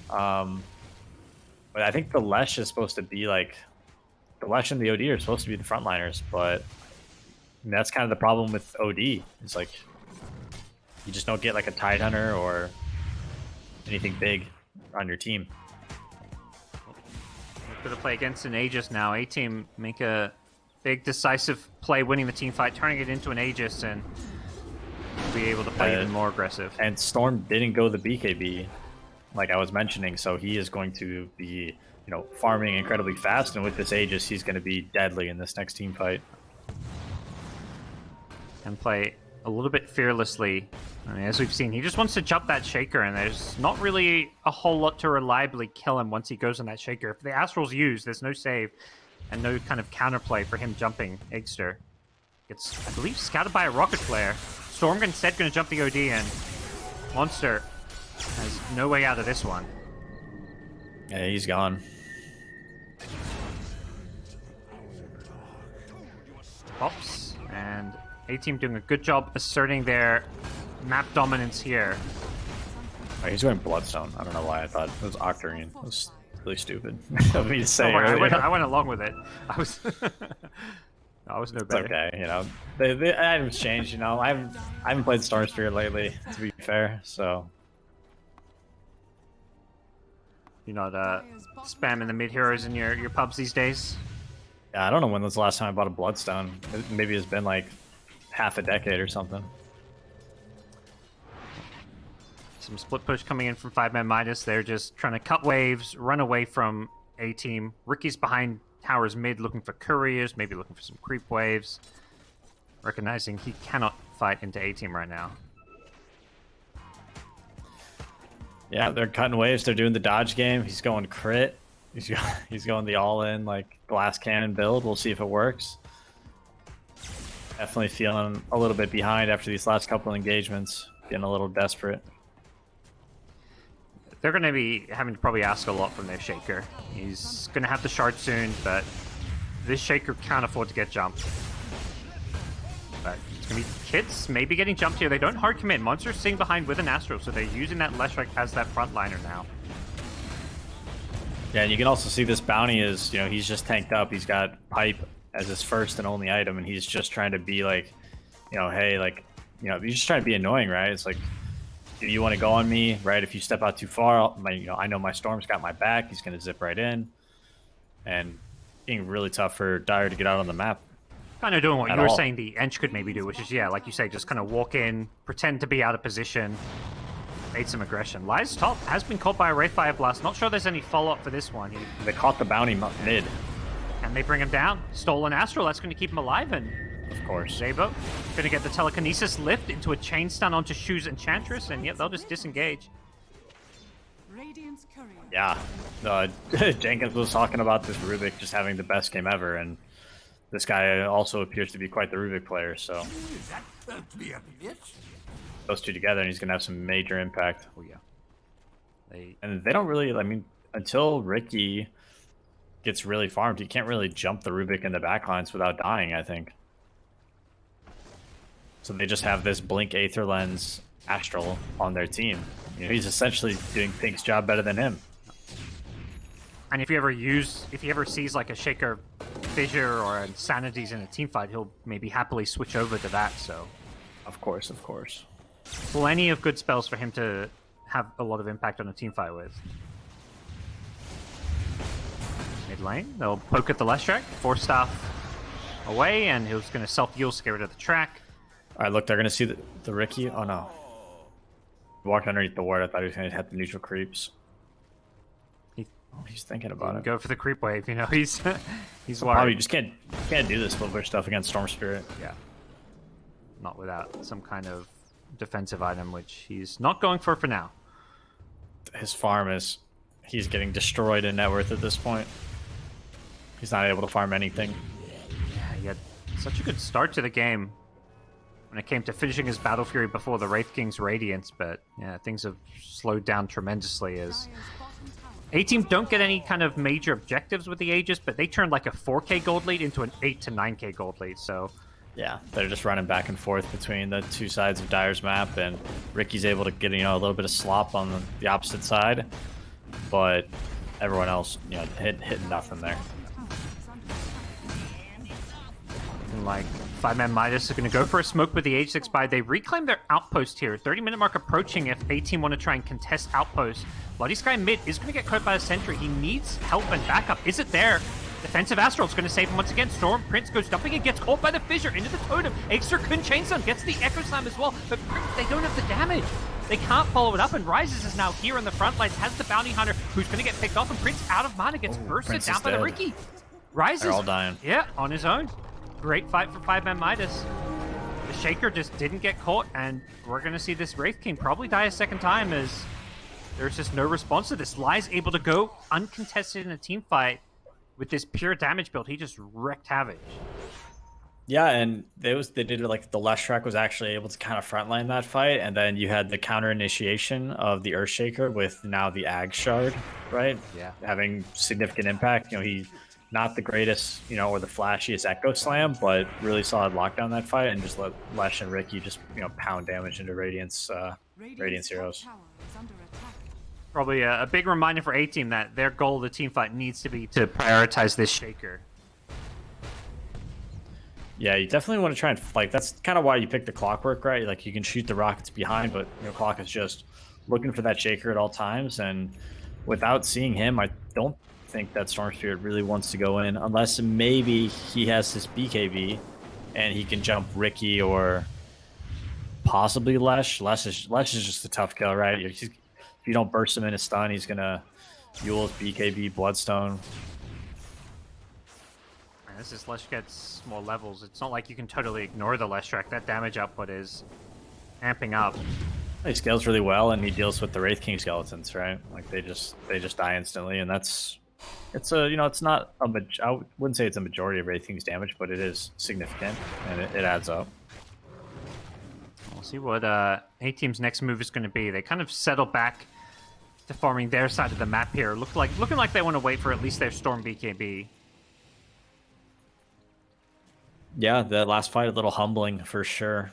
F: But I think the Lesh is supposed to be like the Lesh and the OD are supposed to be the frontliners, but that's kind of the problem with OD. It's like you just don't get like a Tide Hunter or anything big on your team.
E: We're going to play against an Aegis now. A-Team make a big decisive play, winning the team fight, turning it into an Aegis, and be able to play even more aggressive.
F: And Storm didn't go the BKB, like I was mentioning, so he is going to be, farming incredibly fast, and with this Aegis, he's going to be deadly in this next team fight.
E: And play a little bit fearlessly. I mean, as we've seen, he just wants to jump that Shaker, and there's not really a whole lot to reliably kill him once he goes on that Shaker. If the Astral's used, there's no save and no kind of counterplay for him jumping Eggster. Gets, I believe, scouted by a Rocket Flare. Storm instead going to jump the OD, and Monster has no way out of this one.
F: Yeah, he's gone.
E: pops, and A-Team doing a good job asserting their map dominance here.
F: Oh, he's going Bloodstone. I don't know why I thought it was Octarine. It was really stupid of me to say.
E: Don't worry,
F: earlier.
E: I went along with it. I was no
F: It's
E: better.
F: okay, you know. The items change, you know. I haven't played Storm Spirit lately, to be fair. So
E: You're not spamming the mid heroes in your pubs these days.
F: yeah, I don't know when was the last time I bought a Bloodstone. Maybe it's been like half a decade or something.
E: Some split push coming in from 5ManMidas. They're just trying to cut waves, run away from A-Team. Ricky's behind towers mid looking for couriers, maybe looking for some creep waves. Recognizing he cannot fight into A-Team right now.
F: Yeah, they're cutting waves. They're doing the dodge game. He's going crit. He's going the all-in like glass cannon build. We'll see if it works. Definitely feeling a little bit behind after these last couple of engagements. Getting a little desperate.
E: They're going to be having to probably ask a lot from their Shaker. He's going to have the shard soon, but this Shaker can't afford to get jumped. But it's going to be kids maybe getting jumped here. They don't hard commit. Monster's sitting behind with an Astro, so they're using that Leshrac as that frontliner now.
F: Yeah, and you can also see this bounty is, you know, he's just tanked up. He's got Pipe as his first and only item, and he's just trying to be like, you know, hey, like, you know, he's just trying to be annoying, right? It's like, if you want to go on me, right? If you step out too far, I know my Storm's got my back. He's going to zip right in. And being really tough for Dire to get out on the map.
E: Kind of doing what
F: At
E: you were
F: all.
E: saying the Ench could maybe do, which is, yeah, like you say, just kind of walk in, pretend to be out of position, bait some aggression. Lies top has been caught by a Wraithfire Blast. Not sure there's any follow-up for this one.
F: They caught the bounty mid,
E: Can they bring him down? Stolen Astral, that's going to keep him alive, and
F: of course.
E: Zabo going to get the telekinesis lift into a chain stun onto Shoes Enchantress, and yep, they'll just disengage.
D: Radiant's courier.
F: Yeah. Jenkins was talking about this Rubik just having the best game ever, and this guy also appears to be quite the Rubik player, so those two together, and he's going to have some major impact.
E: Oh, yeah.
F: And they don't really, I mean, until Ricky gets really farmed, he can't really jump the Rubik in the backlines without dying, I think. So they just have this Blink Aether Lens Astral on their team. You know, he's essentially doing Pink's job better than him.
E: And if he ever sees like a Shaker Fissure or Insanities in a team fight, he'll maybe happily switch over to that, so.
F: Of course, of course.
E: Plenty of good spells for him to have a lot of impact on a team fight with. Mid lane, they'll poke at the Leshrac, Force Staff away, and he was going to self-heal, scare rid of the track.
F: All right, look, they're going to see the Ricky. Oh, no. He walked underneath the ward. I thought he was going to hit the neutral creeps. He's thinking about it.
E: Go for the creep wave, you know, he's
F: Probably
E: worried.
F: just can't do this little bit of stuff against Storm Spirit.
E: Yeah. Not without some kind of defensive item, which he's not going for now.
F: His farm is... He's getting destroyed in net worth at this point. He's not able to farm anything.
E: Yeah, he had such a good start to the game when it came to finishing his Battle Fury before the Wraith King's Radiance, but yeah, things have slowed down tremendously as A-Team don't get any kind of major objectives with the Aegis, but they turned like a 4k gold lead into an 8 to 9k gold lead, so...
F: Yeah, they're just running back and forth between the two sides of Dire's map, and Ricky's able to get, you know, a little bit of slop on the opposite side, but everyone else, you know, hitting nothing there.
E: And like 5ManMidas are going to go for a smoke with the Age 6 buy. They reclaim their outpost here. 30-minute mark approaching if A-Team want to try and contest outpost. Bloody Sky mid is going to get caught by a sentry. He needs help and backup. Is it there? Defensive Astral is going to save him once again. Storm Prince goes dumping and gets caught by the Fissure into the totem. Aegis couldn't chain some, gets the Echo Slam as well, but Prince, they don't have the damage. They can't follow it up, and Rises is now here on the front lines, has the Bounty Hunter, who's going to get picked off, and Prince out of mana gets bursted
F: Prince
E: down
F: is
E: by the
F: dead.
E: Ricky. Rises,
F: They're all dying.
E: yeah, on his own. Great fight for 5ManMidas. The Shaker just didn't get caught, and we're going to see this Wraith King probably die a second time as there's just no response to this. Lie's able to go uncontested in a team fight with this pure damage build. He just wrecked havoc.
F: Yeah, and they did like the Leshrac was actually able to kind of frontline that fight, and then you had the counter initiation of the Earthshaker with now the Ag Shard, right?
E: Yeah.
F: Having significant impact. You know, he not the greatest, you know, or the flashiest Echo Slam, but really solid lockdown that fight and just let Lesh and Ricky just, you know, pound damage into Radiant's heroes.
D: top tower is under attack.
E: Probably a big reminder for A-Team that their goal of the team fight needs to be to prioritize this Shaker.
F: Yeah, you definitely want to try and, like, that's kind of why you pick the Clockwork, right? Like, you can shoot the rockets behind, but, you know, Clock is just looking for that Shaker at all times, and without seeing him, I don't think that Storm Spirit really wants to go in, unless maybe he has his BKB, and he can jump Ricky or possibly Lesh. Lesh is just a tough kill, right? If you don't burst him in a stun, he's going to Eul's BKB, Bloodstone.
E: As this Lesh gets more levels, it's not like you can totally ignore the Leshrac. That damage output is amping up.
F: He scales really well, and he deals with the Wraith King skeletons, right? Like they just die instantly, and it's a, you know, it's not a I wouldn't say it's a majority of Wraith King's damage, but it is significant, and it adds up.
E: We'll see what A-Team's next move is going to be. They kind of settle back to farming their side of the map here. Looking like they want to wait for at least their Storm BKB.
F: Yeah, the last fight a little humbling for sure.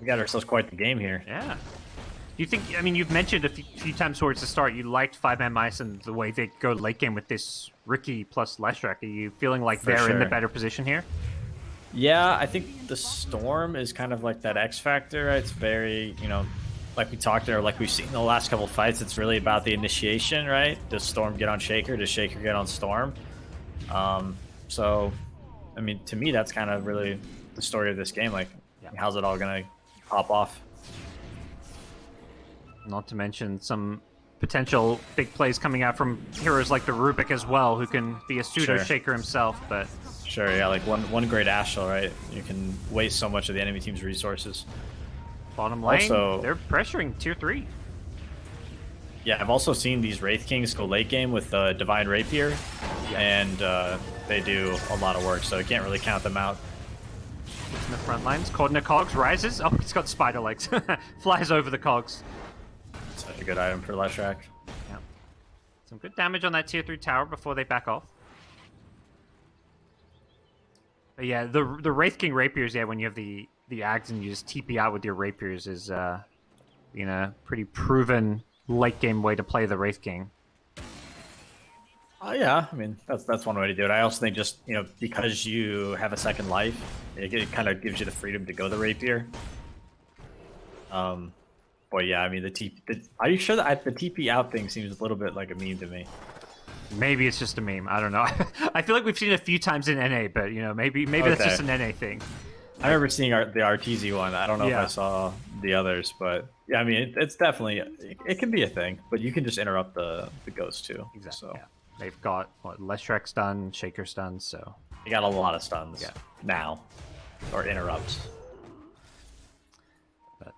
F: We got ourselves quite the game here.
E: Yeah. You think? I mean, you've mentioned a few times towards the start you liked 5ManMidas and the way they go late game with this Ricky plus Leshrac. Are you feeling like they're in the better position here?
F: Yeah, I think the Storm is kind of like that X factor. Right? It's very, you know, like we talked or like we've seen in the last couple of fights. It's really about the initiation, right? Does Storm get on Shaker? Does Shaker get on Storm? So, I mean, to me, that's kind of really the story of this game. Like, how's it all gonna pop off?
E: Not to mention some potential big plays coming out from heroes like the Rubik as well, who can be a pseudo Shaker himself. But
F: sure, yeah, like one great Ashel, right? You can waste so much of the enemy team's resources.
E: Bottom lane,
F: also,
E: they're pressuring tier 3.
F: Yeah, I've also seen these Wraith Kings go late game with Divine Rapier, and they do a lot of work, so you can't really count them out.
E: It's in the front lines. Caught in the cogs, rises. Oh, he's got spider legs. Flies over the cogs.
F: Such a good item for Leshrac.
E: Yeah. Some good damage on that tier 3 tower before they back off. But yeah, the Wraith King Rapiers, yeah, when you have the Ags and you just TP out with your Rapiers is, you know, pretty proven late game way to play the Wraith King.
F: Yeah, I mean, that's one way to do it. I also think just, you know, because you have a second life, it kind of gives you the freedom to go the Rapier. But yeah, I mean, are you sure that the TP out thing seems a little bit like a meme to me?
E: Maybe it's just a meme. I don't know. I feel like we've seen it a few times in NA, but, you know, maybe that's just an NA thing.
F: I remember seeing the RTZ one. I don't know if I saw the others, but yeah, I mean, it's definitely, it can be a thing, but you can just interrupt the ghost too.
E: Exactly.
F: So.
E: Yeah. They've got, what, Leshrac stun, Shaker stun, so...
F: They got a lot of stuns now, or interrupts.
E: But...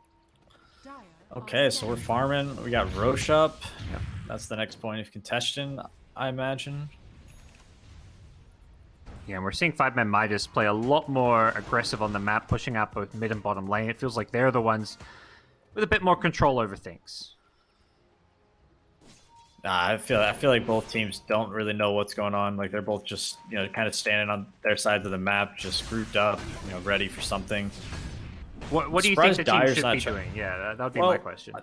F: Okay, so we're farming. We got Roche up. Yep. That's the next point of contention, I imagine.
E: Yeah, and we're seeing 5ManMidas play a lot more aggressive on the map, pushing out both mid and bottom lane. It feels like they're the ones with a bit more control over things.
F: I feel like both teams don't really know what's going on. Like they're both just, you know, kind of standing on their sides of the map, just grouped up, you know, ready for something.
E: What do you think the team should be doing? Yeah, that would be my question.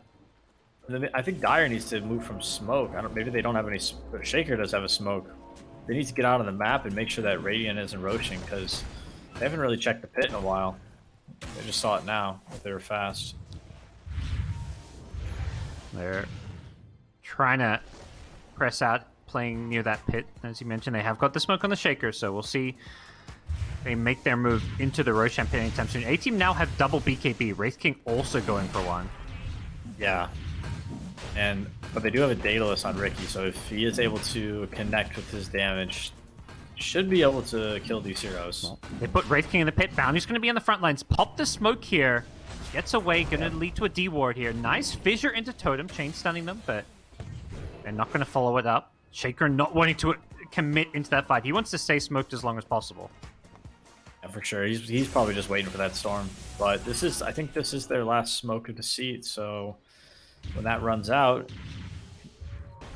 F: I think Dire needs to move from smoke. Maybe they don't have any. Shaker does have a smoke. They need to get out on the map and make sure that Radiant isn't roaching because they haven't really checked the pit in a while. They just saw it now. They were fast.
E: They're trying to press out, playing near that pit. As you mentioned, they have got the smoke on the Shaker, so we'll see if they make their move into the Roshan pit anytime soon. A-Team now have double BKB. Wraith King also going for one.
F: Yeah. But they do have a Daedalus on Ricky, so if he is able to connect with his damage, should be able to kill these heroes.
E: Well, they put Wraith King in the pit. Bounty's going to be on the front lines. Pop the smoke here. Gets away. Going to lead to a D-ward here. Nice fissure into Totem. Chain stunning them, but they're not going to follow it up. Shaker not wanting to commit into that fight. He wants to stay smoked as long as possible.
F: Yeah, for sure. He's probably just waiting for that storm. But I think this is their last smoke of the seat, so when that runs out,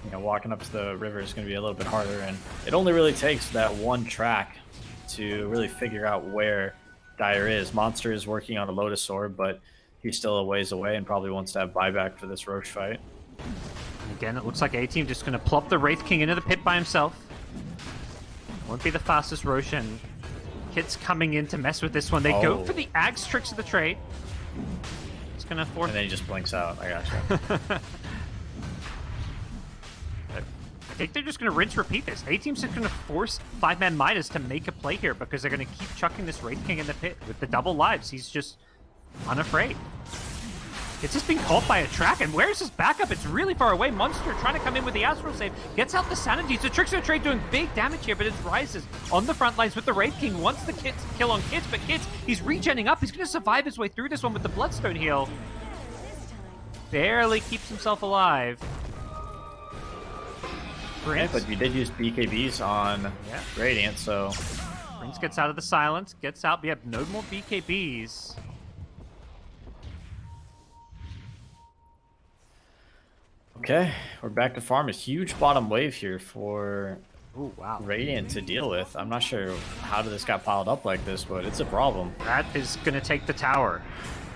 F: you know, walking up to the river is going to be a little bit harder, and it only really takes that one track to really figure out where Dire is. Monster is working on a Lotus Orb, but he's still a ways away and probably wants to have buyback for this Roche fight.
E: And again, it looks like A-Team just going to plop the Wraith King into the pit by himself. Won't be the fastest Roche, and Kit's coming in to mess with this one. They go for the Axe tricks of the trade. It's going to force...
F: And then he just blinks out. I gotcha.
E: I think they're just going to rinse repeat this. A-Team's just going to force 5ManMidas to make a play here because they're going to keep chucking this Wraith King in the pit. With the double lives, he's just unafraid. It's just being caught by a track, and where's his backup? It's really far away. Monster trying to come in with the Astral Save. Gets out the Sanity. It's a Tricks of the Trade doing big damage here, but it's Rises on the front lines with the Wraith King. Wants the kill on Kits, but Kits, he's regenning up. He's going to survive his way through this one with the Bloodstone heal. Barely keeps himself alive.
F: Yeah, but you did use BKBs on Radiant, so...
E: Prince gets out of the silence, gets out. We have no more BKBs.
F: Okay, we're back to farm. A huge bottom wave here for
E: Wow.
F: Radiant to deal with. I'm not sure how this got piled up like this, but it's a problem.
E: That is going to take the tower,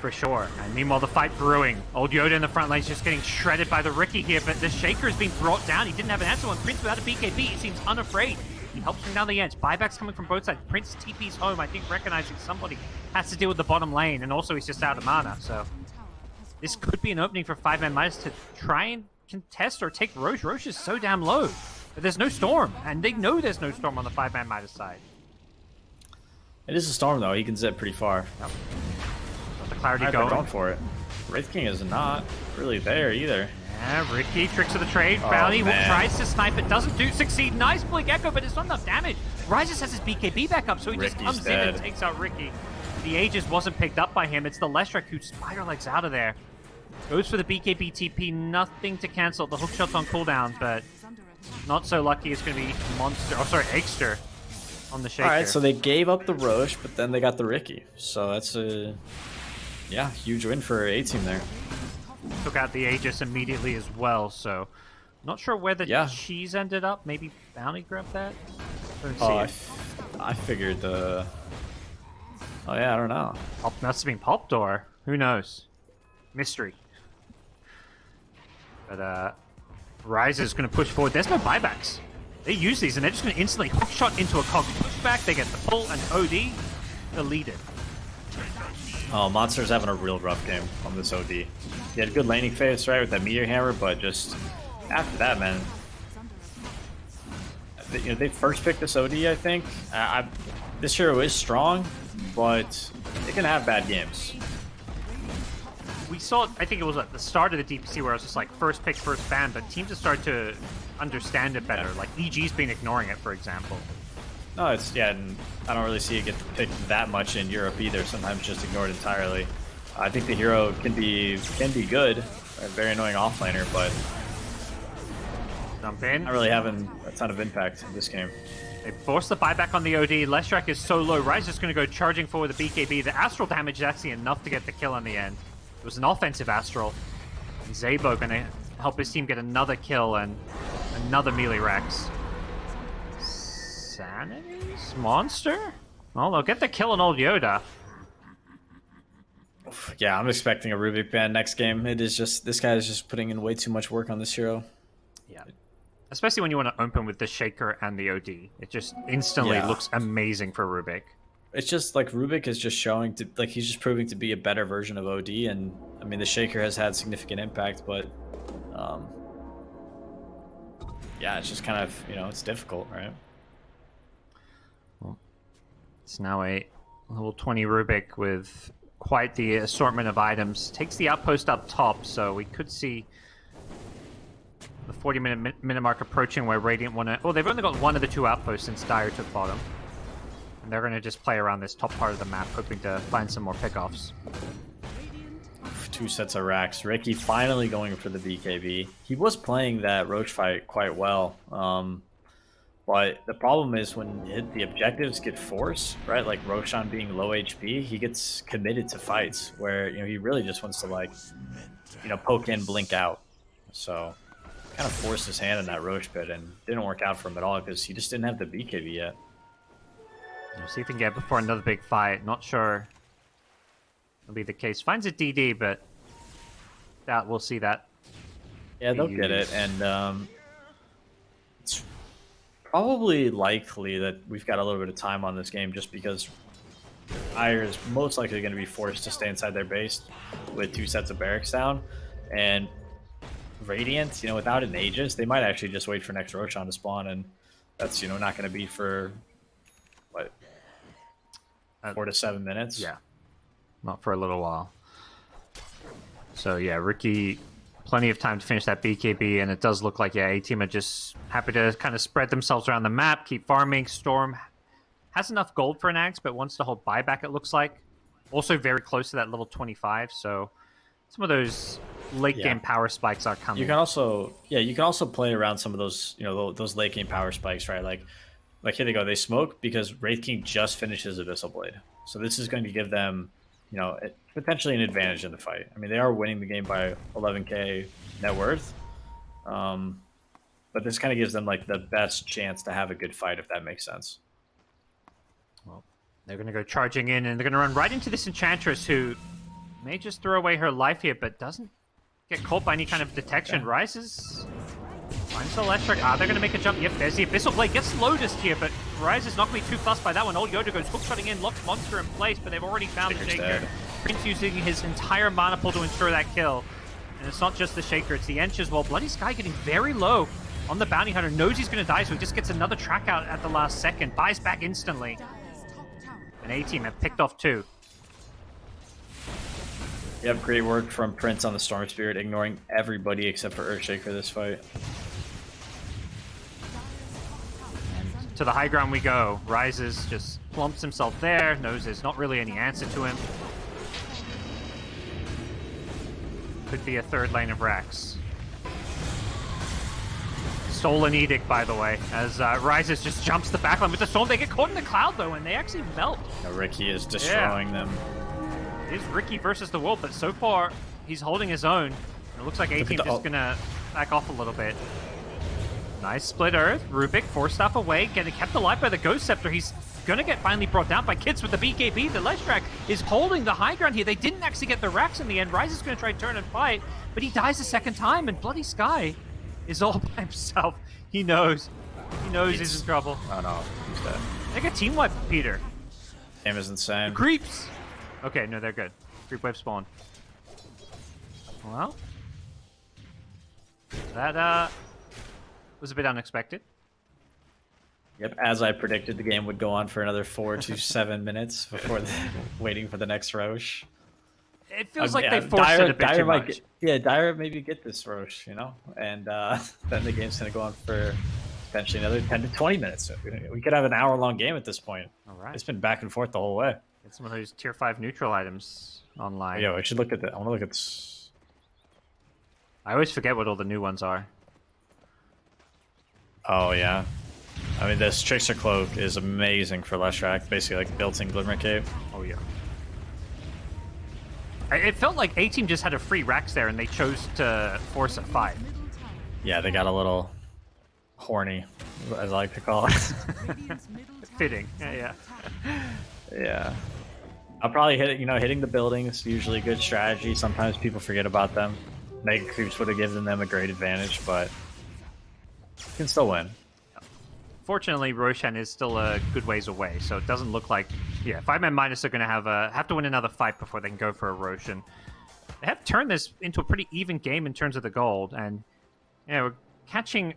E: for sure. And meanwhile, the fight brewing. Old Yoda in the front lane's just getting shredded by the Riki here, but the Shaker is being brought down. He didn't have an answer on Prince without a BKB. He seems unafraid. He helps him down the edge. Buybacks coming from both sides. Prince TP's home, I think, recognizing somebody has to deal with the bottom lane, and also he's just out of mana, so... This could be an opening for 5ManMidas to try and contest or take Roche. Roche is so damn low. But there's no Storm, and they know there's no Storm on the 5ManMidas side.
F: It is a Storm, though. He can zip pretty far.
E: Yep. Got the clarity
F: They're
E: going.
F: going for it. Wraith King is not really there either.
E: Yeah, Ricky, Tricks of the Trade.
F: Oh,
E: Bounty
F: man.
E: tries to snipe it, doesn't succeed. Nice Blink Echo, but it's not enough damage. Rises has his BKB back up, so he just
F: Ricky's
E: comes
F: dead.
E: in and takes out Ricky. The Aegis wasn't picked up by him. It's the Leshrac who spider legs out of there. Goes for the BKB TP, nothing to cancel. The hook shot's on cooldown, but not so lucky. It's going to be Monster, Eggster on the Shaker.
F: Alright, so they gave up the Roche, but then they got the Riki. So that's a huge win for A-Team there.
E: Took out the Aegis immediately as well, so not sure where the cheese ended up. Maybe Bounty grabbed that?
F: I figured the... Oh yeah, I don't know.
E: Must have been popped, or who knows? Mystery. But Rise is going to push forward. There's no buybacks. They use these, and they're just going to instantly hookshot into a cog pushback. They get the pull, and OD deleted.
F: Oh, Monster's having a real rough game on this OD. He had a good laning phase, right, with that Meteor Hammer, but just after that, man... they first picked this OD, I think. This hero is strong, but it can have bad games.
E: We saw, I think it was at the start of the DPC where it was just like first pick, first ban, but teams have started to understand it better. Like EG's been ignoring it, for example.
F: No, and I don't really see it get picked that much in Europe either. Sometimes just ignored entirely. I think the hero can be good, a very annoying offlaner, but
E: Jump in.
F: not really having a ton of impact in this game.
E: They force the buyback on the OD. Leshrac is so low. Rise is going to go charging forward the BKB. The Astral damage is actually enough to get the kill in the end. It was an offensive Astral. And Zabo going to help his team get another kill and another melee Rex. Sanity's Monster? Well, they'll get the kill on Old Yoda.
F: Yeah, I'm expecting a Rubik ban next game. It is just, this guy is just putting in way too much work on this hero.
E: Yeah. Especially when you want to open with the Shaker and the OD. It just instantly looks amazing for Rubik.
F: It's just like Rubik is just showing to, like, he's just proving to be a better version of OD, and I mean the Shaker has had significant impact, but yeah, it's just kind of, it's difficult, right?
E: Well, it's now a level 20 Rubik with quite the assortment of items. Takes the outpost up top, so we could see the 40-minute mark approaching where Radiant want to... Oh, they've only got one of the two outposts since Dire took bottom. And they're going to just play around this top part of the map, hoping to find some more pickoffs.
F: 2 sets of racks. Ricky finally going for the BKB. He was playing that Roche fight quite well. But the problem is when the objectives get forced, right? Like Roshan being low HP, he gets committed to fights where, he really just wants to, like, poke in, blink out. So kind of forced his hand in that Roche pit and didn't work out for him at all because he just didn't have the BKB yet.
E: We'll see if we can get before another big fight. Not sure it'll be the case. Finds a DD, but that we'll see that.
F: Yeah, they'll get it, and it's probably likely that we've got a little bit of time on this game just because Ire is most likely going to be forced to stay inside their base with 2 sets of barracks down, and Radiant, you know, without an Aegis, they might actually just wait for next Roshan to spawn, and that's, you know, not going to be for, what, 4 to 7 minutes?
E: Yeah, not for a little while. So yeah, Ricky, plenty of time to finish that BKB, and it does look like, yeah, A-Team are just happy to kind of spread themselves around the map, keep farming. Storm has enough gold for an axe, but wants to hold buyback, it looks like. Also very close to that level 25, so some of those late game power spikes are coming.
F: You can also, you can also play around some of those, you know, those late game power spikes, right? Like here they go, they smoke because Wraith King just finishes Abyssal Blade, so this is going to give them, you know, potentially an advantage in the fight. I mean, they are winning the game by 11k net worth, but this kind of gives them like the best chance to have a good fight, if that makes sense.
E: Well, they're going to go charging in, and they're going to run right into this Enchantress, who may just throw away her life here, but doesn't get caught by any kind of detection. Rises, finds the Leshrac. They're going to make a jump. Yep, there's the Abyssal Blade. Gets Lotus here, but Rises not going to be too fussed by that one. Old Yoda goes hook-shotting in, locks Monster in place, but they've already found the Shaker. Prince using his entire mana pool to ensure that kill. And it's not just the Shaker, it's the Ench as well. Bloody Sky getting very low on the Bounty Hunter. Knows he's going to die, so he just gets another track out at the last second. Buys back instantly. And A-Team have picked off 2.
F: Yep, great work from Prince on the Storm Spirit, ignoring everybody except for Earthshaker this fight.
E: And to the high ground we go. Rises just plumps himself there. Knows there's not really any answer to him. Could be a third lane of Rax. Stolen Edict, by the way, as Rises just jumps the backline with the Storm. They get caught in the cloud, though, and they actually melt.
F: Now Ricky is destroying them.
E: It is Ricky versus the world, but so far, he's holding his own. It looks like A-Team just going to back off a little bit. Nice split Earth. Rubik, 4-staff away, getting kept alive by the Ghost Scepter. He's going to get finally brought down by Kids with the BKB. The Leshrac is holding the high ground here. They didn't actually get the Rax in the end. Rise is going to try to turn and fight, but he dies a second time, and Bloody Sky is all by himself. He knows. He knows he's in trouble.
F: Oh no, he's dead.
E: They got team wipe, Peter.
F: Game is insane.
E: The creeps! Okay, no, they're good. Creep wave spawn. Well, that was a bit unexpected.
F: Yep, as I predicted, the game would go on for another 4 to 7 minutes before waiting for the next Roche.
E: It feels like they forced it a bit too much.
F: Dire maybe get this Roche, you know, and then the game's gonna go on for potentially another 10 to 20 minutes. We could have an hour-long game at this point.
E: All right.
F: It's been back and forth the whole way.
E: Get some of those tier 5 neutral items online.
F: Yeah, I should look at that. I want to look at this.
E: I always forget what all the new ones are.
F: Oh yeah, I mean this Trickster Cloak is amazing for Leshrac, basically like built-in Glimmer Cape.
E: Oh yeah. It felt like A-Team just had a free Rax there and they chose to force a fight.
F: Yeah, they got a little horny, as I like to call it.
E: Fitting. Yeah.
F: Yeah. I'll probably hit it, you know, hitting the buildings, usually a good strategy. Sometimes people forget about them. Mega Creeps would have given them a great advantage, but you can still win.
E: Fortunately, Roshan is still a good ways away, so it doesn't look like... Yeah, 5ManMidas are going to have to win another fight before they can go for a Roshan. They have turned this into a pretty even game in terms of the gold, and we're catching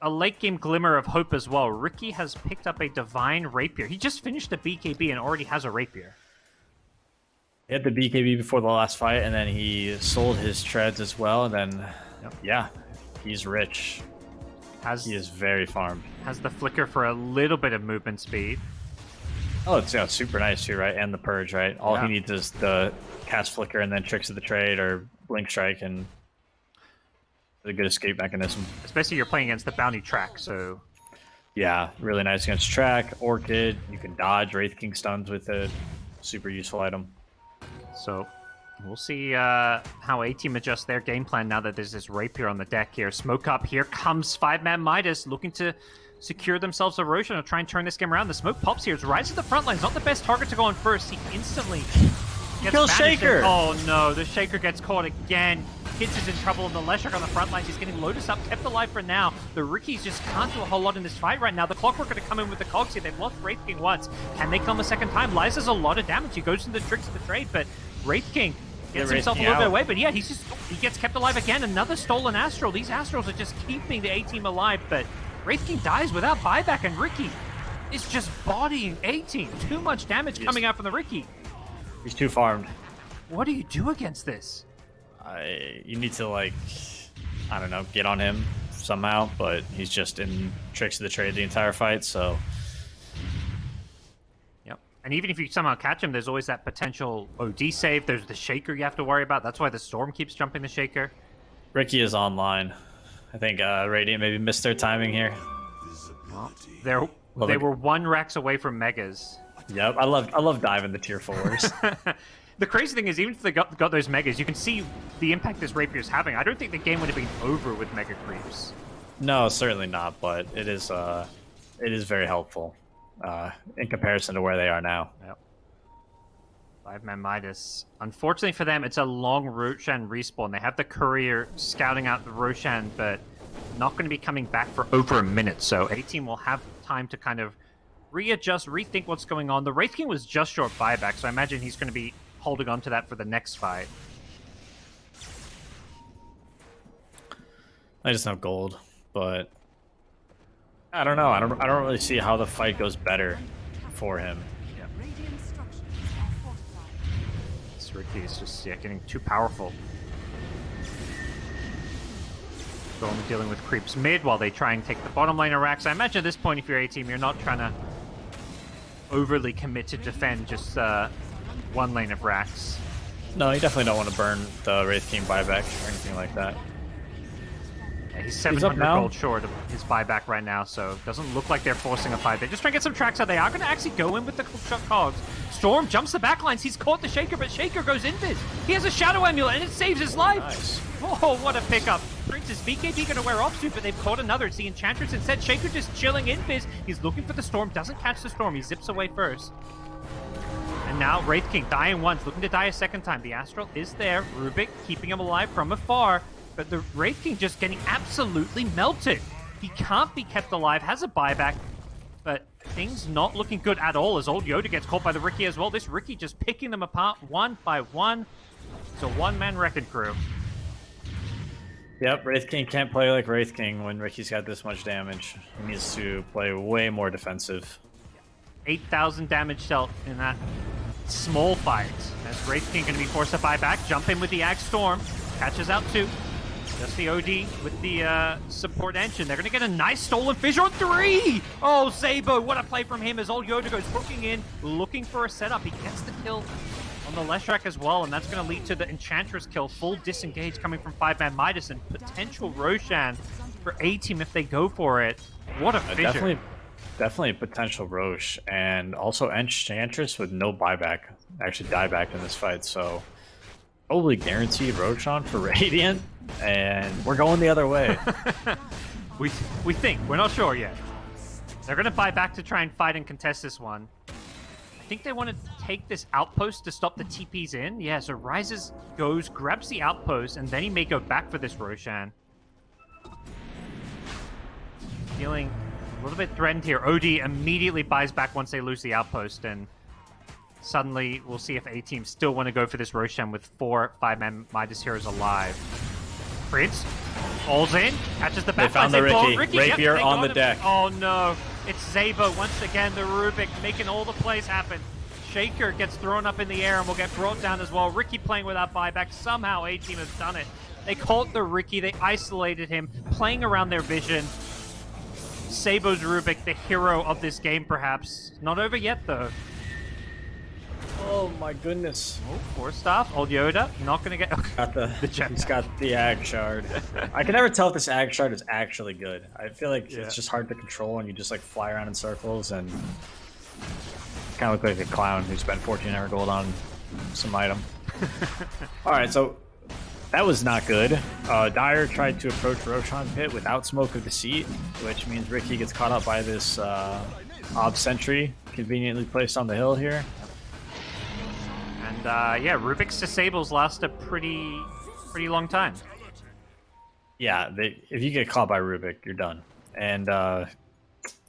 E: a late-game glimmer of hope as well. Ricky has picked up a Divine Rapier. He just finished a BKB and already has a Rapier.
F: He had the BKB before the last fight, and then he sold his treads as well, and then, yeah, he's rich. He is very farmed.
E: Has the Flicker for a little bit of movement speed.
F: Oh, it's super nice too, right? And the Purge, right? All he needs is the cast Flicker and then Tricks of the Trade or Blink Strike, and a good escape mechanism.
E: Especially you're playing against the Bounty Track, so...
F: Yeah, really nice against Track, Orchid. You can dodge Wraith King stuns with it. Super useful item.
E: So, We'll see how A-Team adjusts their game plan now that there's this Rapier on the deck here. Smoke up. Here comes 5ManMidas looking to secure themselves a Roshan or try and turn this game around. The smoke pops here. It's Rise to the front line. It's not the best target to go on first. He instantly gets
F: Kill
E: banished.
F: Shaker!
E: Oh no, the Shaker gets caught again. Kids is in trouble, and the Leshrac on the front lines. He's getting Lotus up, kept alive for now. The Rickies just can't do a whole lot in this fight right now. The Clockwork going to come in with the cogs here. They've lost Wraith King once. Can they come a second time? Lies does a lot of damage. He goes into the tricks of the trade, but Wraith King gets himself a little bit away. But yeah, he gets kept alive again. Another stolen Astral. These Astrals are just keeping the A-Team alive, but Wraith King dies without buyback, and Ricky is just bodying A-Team. Too much damage coming out from the Ricky.
F: He's too farmed.
E: What do you do against this?
F: You need to, like, I don't know, get on him somehow, but he's just in tricks of the trade the entire fight, so.
E: Yep. And even if you somehow catch him, there's always that potential OD save. There's the Shaker you have to worry about. That's why the Storm keeps jumping the Shaker.
F: Ricky is online. I think Radiant maybe missed their timing here.
E: They were 1 Rax away from Megas.
F: Yep, I love diving the tier 4s.
E: The crazy thing is, even if they got those Megas, you can see the impact this Rapier is having. I don't think the game would have been over with Mega Creeps.
F: No, certainly not, but it is very helpful in comparison to where they are now.
E: Yep. 5ManMidas. Unfortunately for them, it's a long Roshan respawn. They have the Courier scouting out the Roshan, but not going to be coming back for over a minute. So A-Team will have time to kind of readjust, rethink what's going on. The Wraith King was just short buyback, so I imagine he's going to be holding on to that for the next fight.
F: I just have gold, but I don't know. I don't really see how the fight goes better for him.
D: Radiant structures are fortified.
E: This Ricky is just getting too powerful. Storm dealing with creeps mid while they try and take the bottom lane of Rax. I imagine at this point, if you're A-Team, you're not trying to overly commit to defend just one lane of Rax.
F: No, you definitely don't want to burn the Wraith King buyback or anything like that.
E: Yeah, he's 700 gold short of his buyback right now, so it doesn't look like they're forcing a fight. They're just trying to get some tracks out. They are going to actually go in with the cogs. Storm jumps the backlines. He's caught the Shaker, but Shaker goes invis. He has a Shadow Amulet, and it saves his life.
F: Nice.
E: Oh, what a pickup. Princess BKB going to wear off suit, but they've caught another. It's the Enchantress instead. Shaker just chilling invis. He's looking for the Storm, doesn't catch the Storm. He zips away first. And now Wraith King dying once, looking to die a second time. The Astral is there. Rubik keeping him alive from afar. But the Wraith King just getting absolutely melted. He can't be kept alive, has a buyback, but things not looking good at all as old Yoda gets caught by the Ricky as well. This Ricky just picking them apart one by one. It's a one-man wrecking crew.
F: Yep, Wraith King can't play like Wraith King when Ricky's got this much damage. He needs to play way more defensive.
E: 8,000 damage dealt in that small fight. As Wraith King going to be forced to buy back, jump in with the Ag Storm, catches out 2. Just the OD with the support engine. They're going to get a nice stolen fissure on 3! Oh, Zabo, what a play from him as old Yoda goes hooking in, looking for a setup. He gets the kill on the Leshrac as well, and that's going to lead to the Enchantress kill. Full disengage coming from 5ManMidas and potential Roshan for A-Team if they go for it. What a fissure.
F: Definitely a potential Roche, and also Enchantress with no buyback. Actually diebacked in this fight, so probably guaranteed Roshan for Radiant, and we're going the other way.
E: we think. We're not sure yet. They're going to buy back to try and fight and contest this one. I think they want to take this outpost to stop the TPs in. Yeah, so Rises goes, grabs the outpost, and then he may go back for this Roshan. Feeling a little bit threatened here. OD immediately buys back once they lose the outpost, and suddenly we'll see if A-Team still want to go for this Roshan with 4 5ManMidas heroes alive. Prince falls in, catches the back.
F: They found the Ricky. Rapier on the deck.
E: Oh no, it's Zabo once again, the Rubik making all the plays happen. Shaker gets thrown up in the air and will get brought down as well. Ricky playing without buyback. Somehow A-Team has done it. They caught the Ricky, they isolated him, playing around their vision. Sabo's Rubik, the hero of this game perhaps. Not over yet though.
F: Oh my goodness.
E: Oh, 4 staff. Old Yoda, not gonna get...
F: He's got the Ag Shard. I can never tell if this Ag Shard is actually good. I feel like it's just hard to control and you just like fly around in circles and kind of look like a clown who spent 1,400 gold on some item. All right, so that was not good. Dyer tried to approach Roshan's pit without Smoke of Deceit, which means Ricky gets caught up by this Ob Sentry conveniently placed on the hill here.
E: And yeah, Rubik's disables last a pretty long time.
F: Yeah, if you get caught by Rubik, you're done. And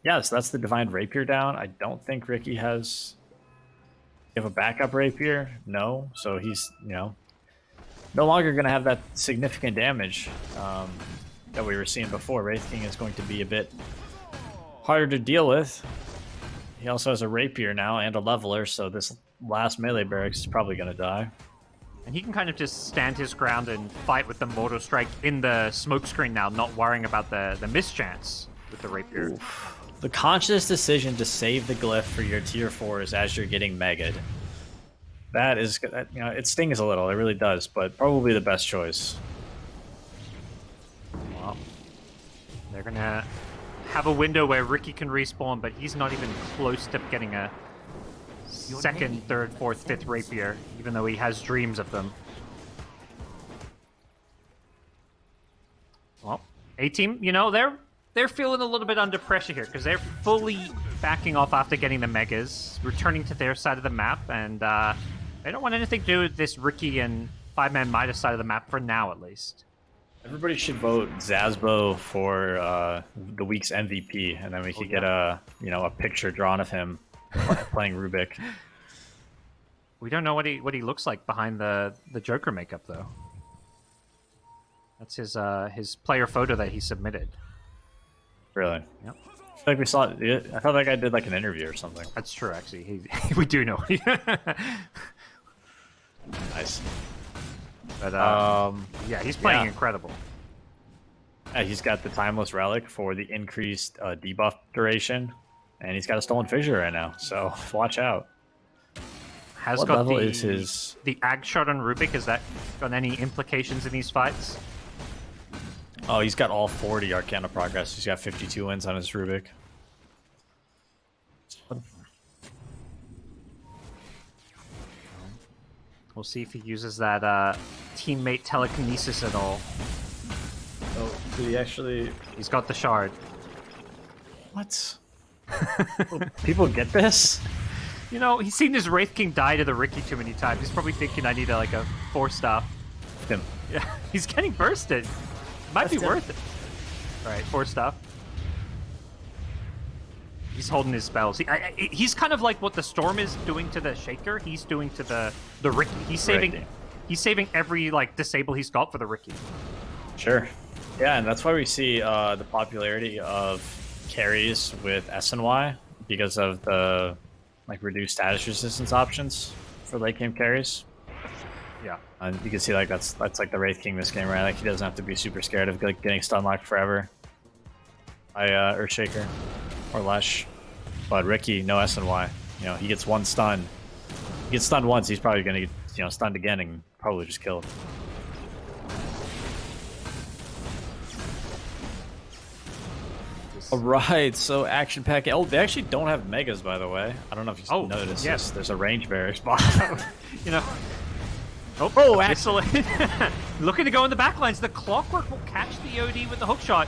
F: yeah, so that's the Divine Rapier down. I don't think Ricky has... You have a backup Rapier? No. So he's, no longer going to have that significant damage that we were seeing before. Wraith King is going to be a bit harder to deal with. He also has a Rapier now and a Leveler, so this last melee barracks is probably going to die.
E: And he can kind of just stand his ground and fight with the Mortal Strike in the smoke screen now, not worrying about the mischance with the Rapier.
F: Oof. The conscious decision to save the glyph for your tier 4s as you're getting megged. That is, it stings a little, it really does, but probably the best choice.
E: Well, they're going to have a window where Ricky can respawn, but he's not even close to getting a second, third, fourth, fifth Rapier, even though he has dreams of them. Well, A-Team, they're feeling a little bit under pressure here because they're fully backing off after getting the Megas, returning to their side of the map, and they don't want anything to do with this Ricky and 5ManMidas side of the map for now, at least.
F: Everybody should vote Zazbo for the week's MVP, and then we could get a picture drawn of him playing Rubik.
E: We don't know what he looks like behind the Joker makeup, though. That's his player photo that he submitted.
F: Really?
E: Yep.
F: I feel like we saw it. I thought that guy did like an interview or something.
E: That's true, actually. We do know.
F: Nice.
E: But yeah, he's playing incredible.
F: He's got the Timeless Relic for the increased debuff duration, and he's got a Stolen Fissure right now, so watch out. What level is his...
E: The Ag shot on Rubik, has that got any implications in these fights?
F: Oh, he's got all 40 Arcana progress. He's got 52 wins on his Rubik.
E: We'll see if he uses that teammate telekinesis at all.
F: Oh, did he actually...
E: He's got the shard.
F: What? People get this?
E: He's seen his Wraith King die to the Ricky too many times. He's probably thinking I need a 4-star.
F: Him.
E: Yeah, he's getting bursted. Might be worth it. Alright, 4-star. He's holding his spells. He's kind of like what the Storm is doing to the Shaker. He's doing to the Ricky. He's saving every disable he's got for the Ricky.
F: Sure. Yeah, and that's why we see the popularity of carries with SNY because of the reduced status resistance options for late game carries.
E: Yeah.
F: And you can see that's the Wraith King this game, right? He doesn't have to be super scared of getting stun locked forever by Earthshaker or Lesh. But Ricky, no SNY. He gets one stun. He gets stunned once, he's probably gonna get stunned again and probably just killed. Alright, so action pack. Oh, they actually don't have megas, by the way. I don't know if you noticed this. There's a range barracks bottom.
E: Excellent. Looking to go in the back lines. The Clockwork will catch the OD with the hook shot.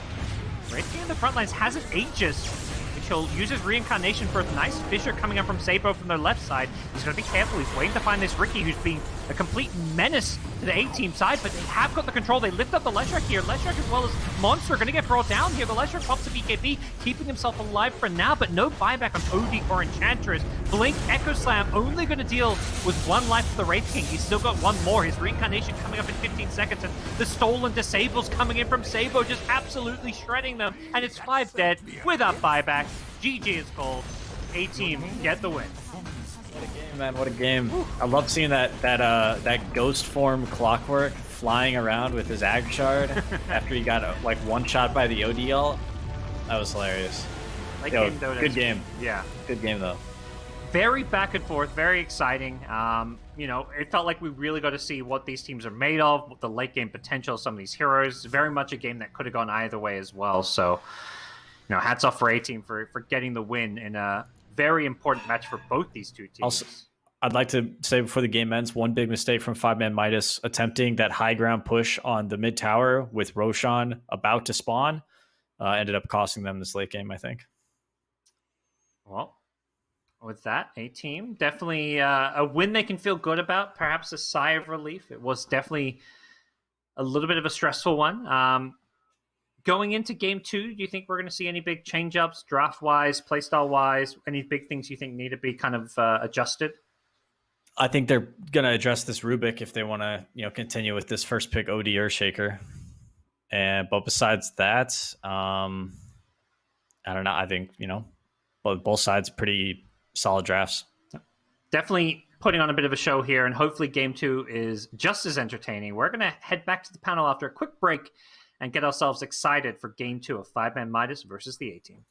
E: Wraith King in the front lines hasn't ages, which he'll use his reincarnation for a nice fissure coming up from Sabo from their left side. He's going to be careful. He's waiting to find this Ricky, who's being a complete menace to the A-team side, but they have got the control. They lift up the Leshrac here. Leshrac as well as Monster are going to get brought down here. The Leshrac pops the BKB, keeping himself alive for now, but no buyback on OD or Enchantress. Blink, Echo Slam, only going to deal with one life for the Wraith King. He's still got one more. His reincarnation coming up in 15 seconds, and the stolen disables coming in from Sabo, just absolutely shredding them. And it's 5 dead without buyback. GG is called. A-team get the win.
F: What a game, man! What a game! I love seeing that ghost form Clockwork flying around with his Ag Shard after he got one shot by the ODL. That was hilarious. Good game.
E: Yeah,
F: good game though.
E: Very back and forth, very exciting. It felt like we really got to see what these teams are made of, what the late game potential of some of these heroes. Very much a game that could have gone either way as well. So, hats off for A-Team for getting the win in a very important match for both these two teams.
F: I'd like to say before the game ends, one big mistake from 5ManMidas attempting that high ground push on the mid tower with Roshan about to spawn ended up costing them this late game, I think.
E: Well, with that, a team definitely a win they can feel good about. Perhaps a sigh of relief. It was definitely a little bit of a stressful one. Going into game 2, do you think we're going to see any big change-ups, draft-wise, playstyle-wise? Any big things you think need to be kind of adjusted?
F: I think they're going to address this Rubik if they want to, continue with this first pick OD Earthshaker. But besides that, I don't know. I think, both sides pretty solid drafts.
E: Definitely putting on a bit of a show here, and hopefully game 2 is just as entertaining. We're going to head back to the panel after a quick break and get ourselves excited for game 2 of 5ManMidas versus the A-Team.